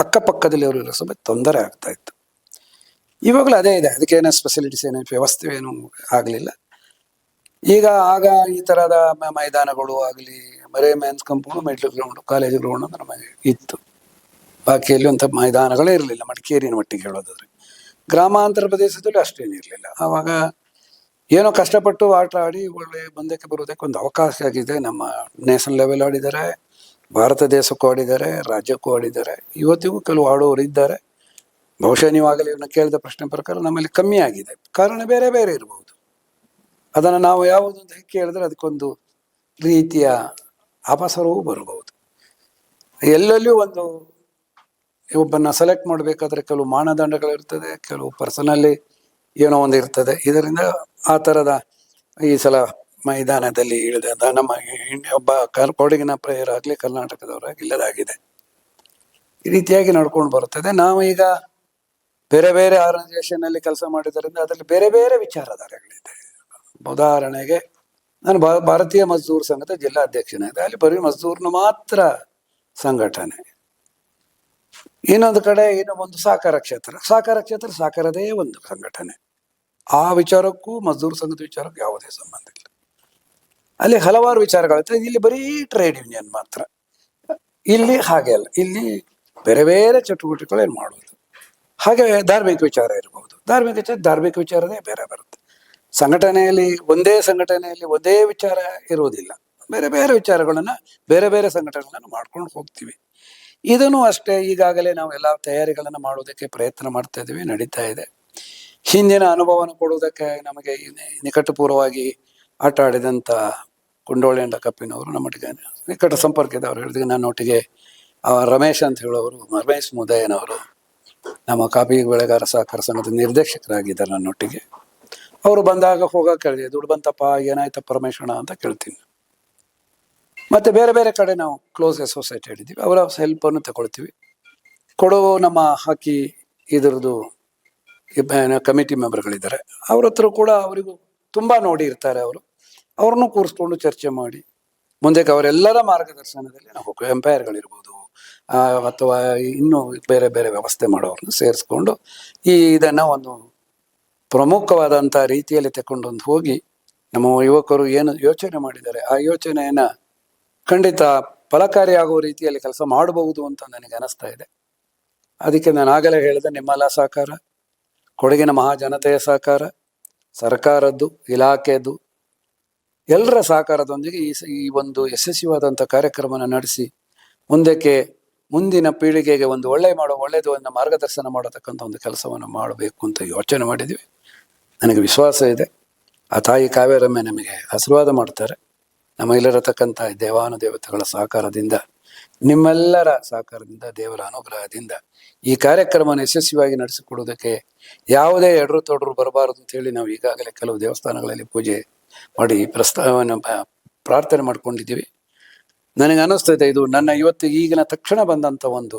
ಅಕ್ಕಪಕ್ಕದಲ್ಲಿ ಅವರು ಇರೋ ಸಮೇತ ತೊಂದರೆ ಆಗ್ತಾ ಇತ್ತು. ಇವಾಗಲೂ ಅದೇ ಇದೆ, ಅದಕ್ಕೇನೋ ಫೆಸಿಲಿಟೀಸ್ ಏನೋ ವ್ಯವಸ್ಥೆ ಏನೂ ಆಗಲಿಲ್ಲ. ಆಗ ಈ ಥರದ ಮೈದಾನಗಳು ಆಗಲಿ, ಬರೇ man's compound, middle ground, college ground ಅಂತ ನಮಗೆ ಇತ್ತು. ಬಾಕಿಯಲ್ಲಿ ಒಂಥ ಮೈದಾನಗಳೇ ಇರಲಿಲ್ಲ ಮಡಿಕೇರಿನ ಮಟ್ಟಿಗೆ ಹೇಳೋದಾದ್ರೆ. ಗ್ರಾಮಾಂತರ ಪ್ರದೇಶದಲ್ಲೂ ಅಷ್ಟೇನಿರಲಿಲ್ಲ. ಆವಾಗ ಏನೋ ಕಷ್ಟಪಟ್ಟು ಆಟ ಆಡಿ ಒಳ್ಳೆ ಮುಂದಕ್ಕೆ ಬರೋದಕ್ಕೆ ಒಂದು ಅವಕಾಶ ಆಗಿದೆ. ನಮ್ಮ ನ್ಯಾಷನಲ್ ಲೆವೆಲ್ ಆಡಿದ್ದಾರೆ, ಭಾರತ ದೇಶಕ್ಕೂ ಆಡಿದ್ದಾರೆ, ರಾಜ್ಯಕ್ಕೂ ಆಡಿದ್ದಾರೆ. ಇವತ್ತಿಗೂ ಕೆಲವು ಆಡುವವರು ಇದ್ದಾರೆ. ಬಹುಶಃ ನೀವಾಗಲೇ ಇವ್ರನ್ನ ಕೇಳಿದ ಪ್ರಶ್ನೆ ಪ್ರಕಾರ ನಮ್ಮಲ್ಲಿ ಕಮ್ಮಿ ಆಗಿದೆ. ಕಾರಣ ಬೇರೆ ಬೇರೆ ಇರಬಹುದು. ಅದನ್ನು ನಾವು ಯಾವುದು ಅಂತ ಕೇಳಿದ್ರೆ ಅದಕ್ಕೊಂದು ರೀತಿಯ ಅಪಸರವೂ ಬರಬಹುದು. ಎಲ್ಲೆಲ್ಲೂ ಒಂದು ಒಬ್ಬನ್ನ ಸೆಲೆಕ್ಟ್ ಮಾಡಬೇಕಾದ್ರೆ ಕೆಲವು ಮಾನದಂಡಗಳಿರ್ತದೆ, ಕೆಲವು ಪರ್ಸನಲ್ಲಿ ಏನೋ ಒಂದು ಇರ್ತದೆ. ಇದರಿಂದ ಆ ಥರದ ಈ ಸಲ ಮೈದಾನದಲ್ಲಿ ಇಳಿದ ನಮ್ಮ ಒಬ್ಬ ಕೊಡಗಿನ ಪ್ಲೇಯರ್ ಆಗಲಿ ಕರ್ನಾಟಕದವರಾಗಿ ಇಲ್ಲದಾಗಿದೆ. ಈ ರೀತಿಯಾಗಿ ನಡ್ಕೊಂಡು ಬರುತ್ತದೆ. ನಾವು ಈಗ ಬೇರೆ ಬೇರೆ ಆರ್ಗನೈಸೇಷನ್ನಲ್ಲಿ ಕೆಲಸ ಮಾಡಿದ್ದರಿಂದ ಅದರಲ್ಲಿ ಬೇರೆ ಬೇರೆ ವಿಚಾರಧಾರೆಗಳಿದೆ. ಉದಾಹರಣೆಗೆ ನಾನು ಭಾರತೀಯ ಮಜ್ದೂರ್ ಸಂಘದ ಜಿಲ್ಲಾಧ್ಯಕ್ಷನಾಗಿದೆ. ಅಲ್ಲಿ ಬರೀ ಮಜ್ದೂರ್ನ ಮಾತ್ರ ಸಂಘಟನೆ. ಇನ್ನೊಂದು ಕಡೆ ಒಂದು ಸಹಕಾರ ಕ್ಷೇತ್ರ ಸಹಕಾರದೇ ಒಂದು ಸಂಘಟನೆ. ಆ ವಿಚಾರಕ್ಕೂ ಮಜ್ದೂರ್ ಸಂಘದ ವಿಚಾರಕ್ಕೂ ಯಾವುದೇ ಸಂಬಂಧ ಇಲ್ಲ. ಅಲ್ಲಿ ಹಲವಾರು ವಿಚಾರಗಳಿರ್ತದೆ. ಇಲ್ಲಿ ಬರೀ ಟ್ರೇಡ್ ಯೂನಿಯನ್ ಮಾತ್ರ. ಇಲ್ಲಿ ಹಾಗೆ ಅಲ್ಲ, ಇಲ್ಲಿ ಬೇರೆ ಬೇರೆ ಚಟುವಟಿಕೆಗಳೇನು ಮಾಡುವುದು. ಹಾಗೆ ಧಾರ್ಮಿಕ ವಿಚಾರ ಇರಬಹುದು. ಧಾರ್ಮಿಕ ವಿಚಾರನೇ ಬೇರೆ ಬರುತ್ತೆ. ಒಂದೇ ಸಂಘಟನೆಯಲ್ಲಿ ಒಂದೇ ವಿಚಾರ ಇರುವುದಿಲ್ಲ. ಬೇರೆ ಬೇರೆ ವಿಚಾರಗಳನ್ನ ಬೇರೆ ಬೇರೆ ಸಂಘಟನೆಗಳನ್ನು ಮಾಡ್ಕೊಂಡು ಹೋಗ್ತೀವಿ. ಇದನ್ನು ಅಷ್ಟೇ. ಈಗಾಗಲೇ ನಾವು ಎಲ್ಲ ತಯಾರಿಗಳನ್ನು ಮಾಡೋದಕ್ಕೆ ಪ್ರಯತ್ನ ಮಾಡ್ತಾ ಇದ್ದೀವಿ, ನಡೀತಾ ಇದೆ. ಹಿಂದಿನ ಅನುಭವನ ಕೊಡುವುದಕ್ಕೆ ನಮಗೆ ನಿಕಟಪೂರ್ವವಾಗಿ ಆಟ ಆಡಿದಂಥ ಕುಂಡೋಳಿ ಕಪ್ಪಿನವರು ನಮ್ಮೊಟ್ಟಿಗೆ ನಿಕಟ ಸಂಪರ್ಕದವರು ಹೇಳಿದ್ರೆ ನನ್ನೊಟ್ಟಿಗೆ ರಮೇಶ್ ಅಂತ ಹೇಳೋರು, ರಮೇಶ್ ಮುದಯ್ಯನವರು ನಮ್ಮ ಕಾಫಿ ಬೆಳೆಗಾರ ಸಹಕಾರ ಸಂಘದ ನಿರ್ದೇಶಕರಾಗಿದ್ದಾರೆ ನನ್ನೊಟ್ಟಿಗೆ. ಅವರು ಬಂದಾಗ ಹೋಗಕ್ಕೆ ಕೇಳಿದೆ, ದುಡ್ಡು ಬಂತಪ್ಪ, ಏನಾಯ್ತಪ್ಪ ರಮೇಶಣ್ಣ ಅಂತ ಕೇಳ್ತೀನಿ. ಮತ್ತೆ ಬೇರೆ ಬೇರೆ ಕಡೆ ನಾವು ಕ್ಲೋಸ್ ಅಸೋಸಿಯೇಟ್ ಇದ್ದೀವಿ, ಅವರ ಹೆಲ್ಪನ್ನು ತಗೊಳ್ತೀವಿ. ನಮ್ಮ ಹಾಕಿ ಇದರದ್ದು ಕಮಿಟಿ ಮೆಂಬರ್ಗಳಿದ್ದಾರೆ, ಅವ್ರ ಹತ್ರ ಕೂಡ ಅವರಿಗೂ ತುಂಬ ನೋಡಿ ಇರ್ತಾರೆ. ಅವ್ರನ್ನೂ ಕೂರಿಸ್ಕೊಂಡು ಚರ್ಚೆ ಮಾಡಿ ಮುಂದಕ್ಕೆ ಅವರೆಲ್ಲರ ಮಾರ್ಗದರ್ಶನದಲ್ಲಿ ನಾವು ಎಂಪೈರ್ಗಳಿರ್ಬೋದು ಅಥವಾ ಇನ್ನೂ ಬೇರೆ ಬೇರೆ ವ್ಯವಸ್ಥೆ ಮಾಡೋರನ್ನ ಸೇರಿಸ್ಕೊಂಡು ಇದನ್ನು ಒಂದು ಪ್ರಮುಖವಾದಂಥ ರೀತಿಯಲ್ಲಿ ತಗೊಂಡು ಹೋಗಿ ನಮ್ಮ ಯುವಕರು ಏನು ಯೋಚನೆ ಮಾಡಿದ್ದಾರೆ ಆ ಯೋಚನೆಯನ್ನು ಖಂಡಿತ ಫಲಕಾರಿಯಾಗುವ ರೀತಿಯಲ್ಲಿ ಕೆಲಸ ಮಾಡಬಹುದು ಅಂತ ನನಗೆ ಅನಿಸ್ತಾ ಇದೆ. ಅದಕ್ಕೆ ನಾನು ಆಗಲೇ ಹೇಳಿದೆ, ನಿಮ್ಮೆಲ್ಲ ಸಹಕಾರ, ಕೊಡಗಿನ ಮಹಾಜನತೆಯ ಸಹಕಾರ, ಸರ್ಕಾರದ್ದು, ಇಲಾಖೆದ್ದು ಎಲ್ಲರ ಸಹಕಾರದೊಂದಿಗೆ ಈ ಒಂದು ಯಶಸ್ವಿಯಾದಂಥ ಕಾರ್ಯಕ್ರಮನ ನಡೆಸಿ ಮುಂದಿನ ಪೀಳಿಗೆಗೆ ಒಂದು ಒಳ್ಳೆಯದು ಮಾರ್ಗದರ್ಶನ ಮಾಡತಕ್ಕಂಥ ಒಂದು ಕೆಲಸವನ್ನು ಮಾಡಬೇಕು ಅಂತ ಯೋಚನೆ ಮಾಡಿದ್ವಿ. ನನಗೆ ವಿಶ್ವಾಸ ಇದೆ, ಆ ತಾಯಿ ಕಾವೇರಮ್ಮೆ ನಮಗೆ ಆಶೀರ್ವಾದ ಮಾಡ್ತಾರೆ. ನಮ್ಮಲ್ಲಿರತಕ್ಕಂಥ ದೇವಾನುದೇವತೆಗಳ ಸಹಕಾರದಿಂದ, ನಿಮ್ಮೆಲ್ಲರ ಸಹಕಾರದಿಂದ, ದೇವರ ಅನುಗ್ರಹದಿಂದ ಈ ಕಾರ್ಯಕ್ರಮವನ್ನು ಯಶಸ್ವಿಯಾಗಿ ನಡೆಸಿಕೊಡುವುದಕ್ಕೆ ಯಾವುದೇ ಎಡರು ತೊಡರು ಬರಬಾರದು ಅಂತೇಳಿ ನಾವು ಈಗಾಗಲೇ ಕೆಲವು ದೇವಸ್ಥಾನಗಳಲ್ಲಿ ಪೂಜೆ ಮಾಡಿ ಪ್ರಸ್ತಾವನೆ ಪ್ರಾರ್ಥನೆ ಮಾಡ್ಕೊಂಡಿದ್ದೀವಿ. ನನಗೆ ಅನ್ನಿಸ್ತೈತೆ ಇದು ನನ್ನ ಈಗಿನ ತಕ್ಷಣ ಬಂದಂಥ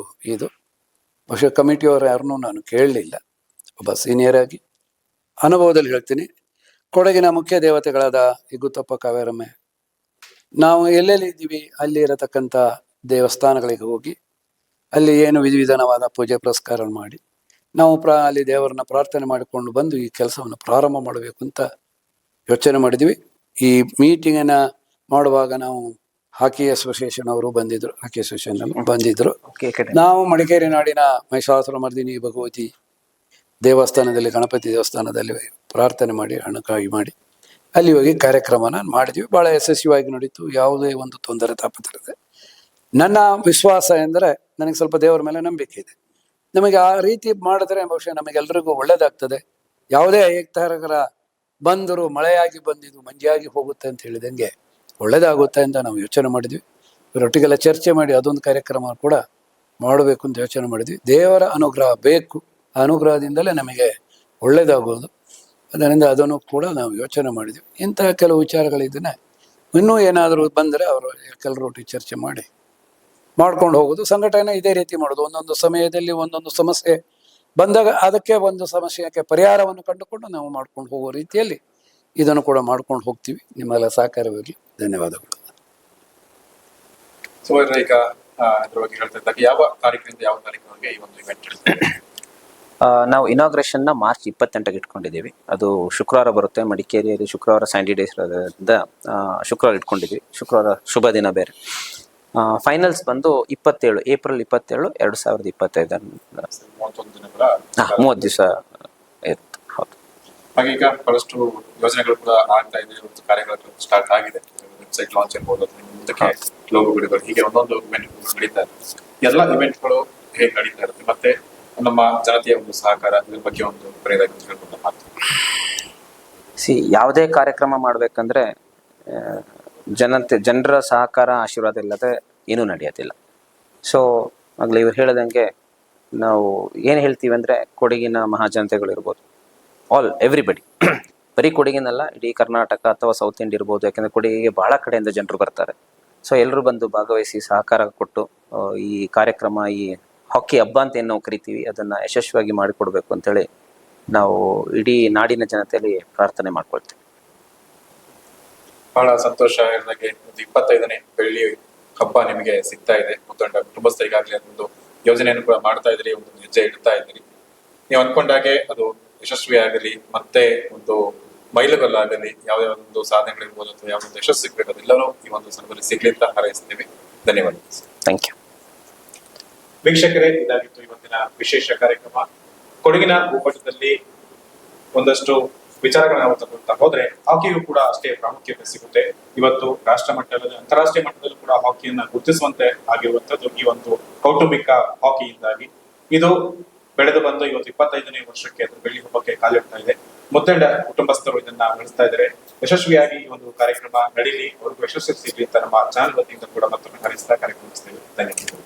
ಇದು ಬಹುಶಃ ಕಮಿಟಿಯವರು ಯಾರನ್ನೂ ನಾನು ಕೇಳಲಿಲ್ಲ. ಒಬ್ಬ ಸೀನಿಯರ್ ಆಗಿ ಅನುಭವದಲ್ಲಿ ಹೇಳ್ತೀನಿ, ಕೊಡಗಿನ ಮುಖ್ಯ ದೇವತೆಗಳಾದ ಇಗುತ್ತಪ್ಪ ಕಾವೇರಮ್ಮೆ, ನಾವು ಎಲ್ಲೆಲ್ಲಿ ಇದ್ದೀವಿ ಅಲ್ಲಿ ಇರತಕ್ಕಂಥ ದೇವಸ್ಥಾನಗಳಿಗೆ ಹೋಗಿ ಅಲ್ಲಿ ಏನು ವಿಧಿವಿಧಾನವಾದ ಪೂಜೆ ಪುರಸ್ಕಾರ ಮಾಡಿ ನಾವು ಅಲ್ಲಿ ದೇವರನ್ನ ಪ್ರಾರ್ಥನೆ ಮಾಡಿಕೊಂಡು ಬಂದು ಈ ಕೆಲಸವನ್ನು ಪ್ರಾರಂಭ ಮಾಡಬೇಕು ಅಂತ ಯೋಚನೆ ಮಾಡಿದ್ವಿ. ಈ ಮೀಟಿಂಗನ್ನು ಮಾಡುವಾಗ ನಾವು ಹಾಕಿ ಅಸೋಸಿಯೇಷನ್ ಅವರು ಬಂದಿದ್ರು, ಹಾಕಿ ಅಸೋಸಿಯೇಷನ್ ಬಂದಿದ್ರು. ನಾವು ಮಡಿಕೇರಿ ನಾಡಿನ ಮಹಿಷಾಸುರ ಮರ್ದಿನಿ ಭಗವತಿ ದೇವಸ್ಥಾನದಲ್ಲಿ, ಗಣಪತಿ ದೇವಸ್ಥಾನದಲ್ಲಿ ಪ್ರಾರ್ಥನೆ ಮಾಡಿ ಹಣಕಾಯಿ ಮಾಡಿ ಅಲ್ಲಿ ಹೋಗಿ ಕಾರ್ಯಕ್ರಮನ ಮಾಡಿದ್ವಿ. ಭಾಳ ಯಶಸ್ವಿಯಾಗಿ ನಡೀತು, ಯಾವುದೇ ಒಂದು ತೊಂದರೆ ತಾಪತ್ರದೆ. ನನ್ನ ವಿಶ್ವಾಸ ಎಂದರೆ ನನಗೆ ಸ್ವಲ್ಪ ದೇವರ ಮೇಲೆ ನಂಬಿಕೆ ಇದೆ. ನಮಗೆ ಆ ರೀತಿ ಮಾಡಿದ್ರೆ ಬಹುಶಃ ನಮಗೆಲ್ಲರಿಗೂ ಒಳ್ಳೇದಾಗ್ತದೆ. ಯಾವುದೇ ಏಕತಾರಕರ ಬಂದರು ಮಳೆಯಾಗಿ ಬಂದಿದ್ದು ಮಂಜಿಯಾಗಿ ಹೋಗುತ್ತೆ ಅಂತ ಹೇಳಿದಂಗೆ ಒಳ್ಳೇದಾಗುತ್ತೆ ಅಂತ ನಾವು ಯೋಚನೆ ಮಾಡಿದ್ವಿ. ಇವರೊಟ್ಟಿಗೆಲ್ಲ ಚರ್ಚೆ ಮಾಡಿ ಅದೊಂದು ಕಾರ್ಯಕ್ರಮ ಕೂಡ ಮಾಡಬೇಕು ಅಂತ ಯೋಚನೆ ಮಾಡಿದ್ವಿ. ದೇವರ ಅನುಗ್ರಹ ಬೇಕು, ಆ ಅನುಗ್ರಹದಿಂದಲೇ ನಮಗೆ ಒಳ್ಳೇದಾಗೋದು. ಅದರಿಂದ ಅದನ್ನು ಕೂಡ ನಾವು ಯೋಚನೆ ಮಾಡಿದ್ವಿ. ಇಂತಹ ಕೆಲವು ವಿಚಾರಗಳಿದ್ದನೆ ಇನ್ನೂ ಏನಾದರೂ ಬಂದರೆ ಅವರು ಕೆಲರೊಟ್ಟಿಗೆ ಚರ್ಚೆ ಮಾಡ್ಕೊಂಡು ಹೋಗೋದು. ಸಂಘಟನೆ ಇದೇ ರೀತಿ ಮಾಡೋದು. ಒಂದೊಂದು ಸಮಯದಲ್ಲಿ ಒಂದೊಂದು ಸಮಸ್ಯೆ ಬಂದಾಗ ಅದಕ್ಕೆ ಒಂದು ಸಮಸ್ಯೆಗೆ ಪರಿಹಾರವನ್ನು ಕಂಡುಕೊಂಡು ನಾವು ಮಾಡ್ಕೊಂಡು ಹೋಗೋ ರೀತಿಯಲ್ಲಿ ಇದನ್ನು ಕೂಡ ಮಾಡ್ಕೊಂಡು ಹೋಗ್ತೀವಿ. ನಿಮ್ಮೆಲ್ಲ ಸಹಕಾರವಾಗಿ ಧನ್ಯವಾದಗಳು. ಸೊ ಈಗ ಇದ್ರ ಬಗ್ಗೆ ಹೇಳ್ತಾ ಇದ್ದಾಗ ಯಾವ ತಾರೀಕಿನಿಂದ ಯಾವ ತಾರೀಕಿನವರೆಗೆ ಈ ಒಂದು ಇವೆಂಟ್ ಇರುತ್ತೆ? ನಾವು ಇನಾಗ್ರೇಷನ್ನ ಮಾರ್ಚ್ 28ಕ್ಕೆ ಇಟ್ಕೊಂಡಿದ್ದೀವಿ. ಅದು ಶುಕ್ರವಾರ ಬರುತ್ತೆ. ಮಡಿಕೇರಿಯಲ್ಲಿ ಶುಕ್ರವಾರ ಸ್ಯಾಂಡಿ ಡೇಸ್ ಶುಕ್ರವಾರ ಇಟ್ಕೊಂಡಿದ್ವಿ. ಶುಕ್ರವಾರ ಶುಭ ದಿನ ಬೇರೆ. ಫೈನಲ್ಸ್ ಬಂದು ಏಪ್ರಿಲ್ 27, 2025. 31 ದಿನಗಳ 30 ದಿವಸ ಹಾಗೆ ಈಗ ಬಹಳಷ್ಟು ಯೋಜನೆಗಳು ಕೂಡ ಆಗ್ತಾ ಇದೆ, ಒಂದು ಕಾರ್ಯಗಳು ಸ್ಟಾರ್ಟ್ ಆಗಿದೆ. ವೆಬ್ಸೈಟ್ ಲಾಂಚ್ ಇರ್ಬೋದು, ಅಥವಾ ಮುಂದಕ್ಕೆ ಲೋಗೋ ಬಿಡುಗಡೆ, ಹೀಗೆ ಒಂದೊಂದು ಇವೆಂಟ್ ನಡೀತಾ ಇದೆ. ಎಲ್ಲ ಇವೆಂಟ್ಗಳು ಹೇಗೆ ನಡೀತಾ ಇರುತ್ತೆ, ಮತ್ತೆ ನಮ್ಮ ಜನತೆಯ ಒಂದು ಸಹಕಾರ, ಇದ್ರ ಬಗ್ಗೆ ಒಂದು ಬರೆಯದಾಗಿ ಹೇಳ್ಬೋದು ಮಾತು. ಯಾವುದೇ ಕಾರ್ಯಕ್ರಮ ಮಾಡ್ಬೇಕಂದ್ರೆ ಜನರ ಸಹಕಾರ ಆಶೀರ್ವಾದ ಇಲ್ಲದೆ ಏನೂ ನಡೆಯೋದಿಲ್ಲ. ಸೊ ಆಗ್ಲೇ ಇವ್ರು ಹೇಳ್ದಂಗೆ ನಾವು ಏನು ಹೇಳ್ತೀವಿ ಅಂದರೆ ಕೊಡಗಿನ ಮಹಾಜನತೆಗಳಿರ್ಬೋದು, ಎವ್ರಿಬಡಿ, ಬರೀ ಕೊಡಗಿನಲ್ಲ, ಇಡೀ ಕರ್ನಾಟಕ ಅಥವಾ ಸೌತ್ ಇಂಡಿಯಾ ಇರ್ಬೋದು. ಯಾಕಂದರೆ ಕೊಡಗಿಗೆ ಬಹಳ ಕಡೆಯಿಂದ ಜನರು ಬರ್ತಾರೆ. ಸೊ ಎಲ್ಲರೂ ಬಂದು ಭಾಗವಹಿಸಿ ಸಹಕಾರ ಕೊಟ್ಟು ಈ ಕಾರ್ಯಕ್ರಮ, ಈ ಹಾಕಿ ಹಬ್ಬ ಅಂತ ಏನು ನಾವು ಕರಿತೀವಿ, ಅದನ್ನು ಯಶಸ್ವಿಯಾಗಿ ಮಾಡಿಕೊಡ್ಬೇಕು ಅಂತೇಳಿ ನಾವು ಇಡೀ ನಾಡಿನ ಜನತೆಯಲ್ಲಿ ಪ್ರಾರ್ಥನೆ ಮಾಡ್ಕೊಳ್ತೀವಿ. ಬಹಳ ಸಂತೋಷ. ಹೇಳಿದಾಗೆ ಒಂದು 25ನೇ ಬೆಳ್ಳಿ ಹಬ್ಬ ನಿಮಗೆ ಸಿಗ್ತಾ ಇದೆ. ಮುತ್ತಂಡ ಕುಟುಂಬಸ್ಥರಿಗಾಗಲಿ ಅದೊಂದು ಯೋಜನೆಯನ್ನು ಕೂಡ ಮಾಡ್ತಾ ಇದ್ರಿ, ಒಂದು ಹೆಜ್ಜೆ ಇಡ್ತಾ ಇದ್ದೀರಿ. ನೀವು ಅನ್ಕೊಂಡಾಗೆ ಅದು ಯಶಸ್ವಿ ಆಗಲಿ, ಮತ್ತೆ ಒಂದು ಮೈಲುಗಲ್ಲಾಗಲಿ, ಯಾವುದೇ ಒಂದು ಸಾಧನೆಗಳಿರ್ಬೋದು ಅಥವಾ ಯಾವ್ದೊಂದು ಯಶಸ್ಸು ಸಿಗ್ಬೇಕು, ಅದೆಲ್ಲರೂ ಈ ಒಂದು ಸಂದರ್ಭದಲ್ಲಿ ಸಿಗ್ಲಿ ಅಂತ ಹಾರೈಸ್ತೀವಿ. ಧನ್ಯವಾದ. Thank you. ವೀಕ್ಷಕರೇ, ಇದಾಗಿತ್ತು ಇವತ್ತಿನ ವಿಶೇಷ ಕಾರ್ಯಕ್ರಮ. ಕೊಡಗಿನ ಭೂಪಟದಲ್ಲಿ ಒಂದಷ್ಟು ವಿಚಾರಗಳನ್ನ ನಾವು ತಗೊಳ್ತಾ ಹೋದ್ರೆ ಹಾಕಿಗೂ ಕೂಡ ಅಷ್ಟೇ ಪ್ರಾಮುಖ್ಯತೆ ಸಿಗುತ್ತೆ. ಇವತ್ತು ರಾಷ್ಟ್ರ ಮಟ್ಟದಲ್ಲಿ, ಅಂತಾರಾಷ್ಟ್ರೀಯ ಮಟ್ಟದಲ್ಲೂ ಕೂಡ ಹಾಕಿಯನ್ನ ಗುರುತಿಸುವಂತೆ ಆಗಿರುವಂತದ್ದು ಈ ಒಂದು ಕೌಟುಂಬಿಕ ಹಾಕಿಯಿಂದಾಗಿ. ಇದು ಬೆಳೆದು ಬಂದು ಇವತ್ತು 25ನೇ ವರ್ಷಕ್ಕೆ ಅದು ಬೆಳ್ಳಿ ಹಬ್ಬಕ್ಕೆ ಕಾಲಿಡ್ತಾ ಇದೆ. ಮುತ್ತಂಡ ಕುಟುಂಬಸ್ಥರು ಇದನ್ನ ನಡೆಸ್ತಾ ಇದ್ದಾರೆ. ಯಶಸ್ವಿಯಾಗಿ ಈ ಒಂದು ಕಾರ್ಯಕ್ರಮ ನಡೀಲಿ, ಅವ್ರಿಗೂ ಯಶಸ್ಸು ಸಿಗಲಿ ಅಂತ ನಮ್ಮ ಚಾನಲ್ ವತಿಯಿಂದ ಕೂಡ ಮತ್ತೊಮ್ಮೆ ಹಾರೈಸ್ತಾ ಕಾರ್ಯಕ್ರಮ. ಧನ್ಯವಾದ.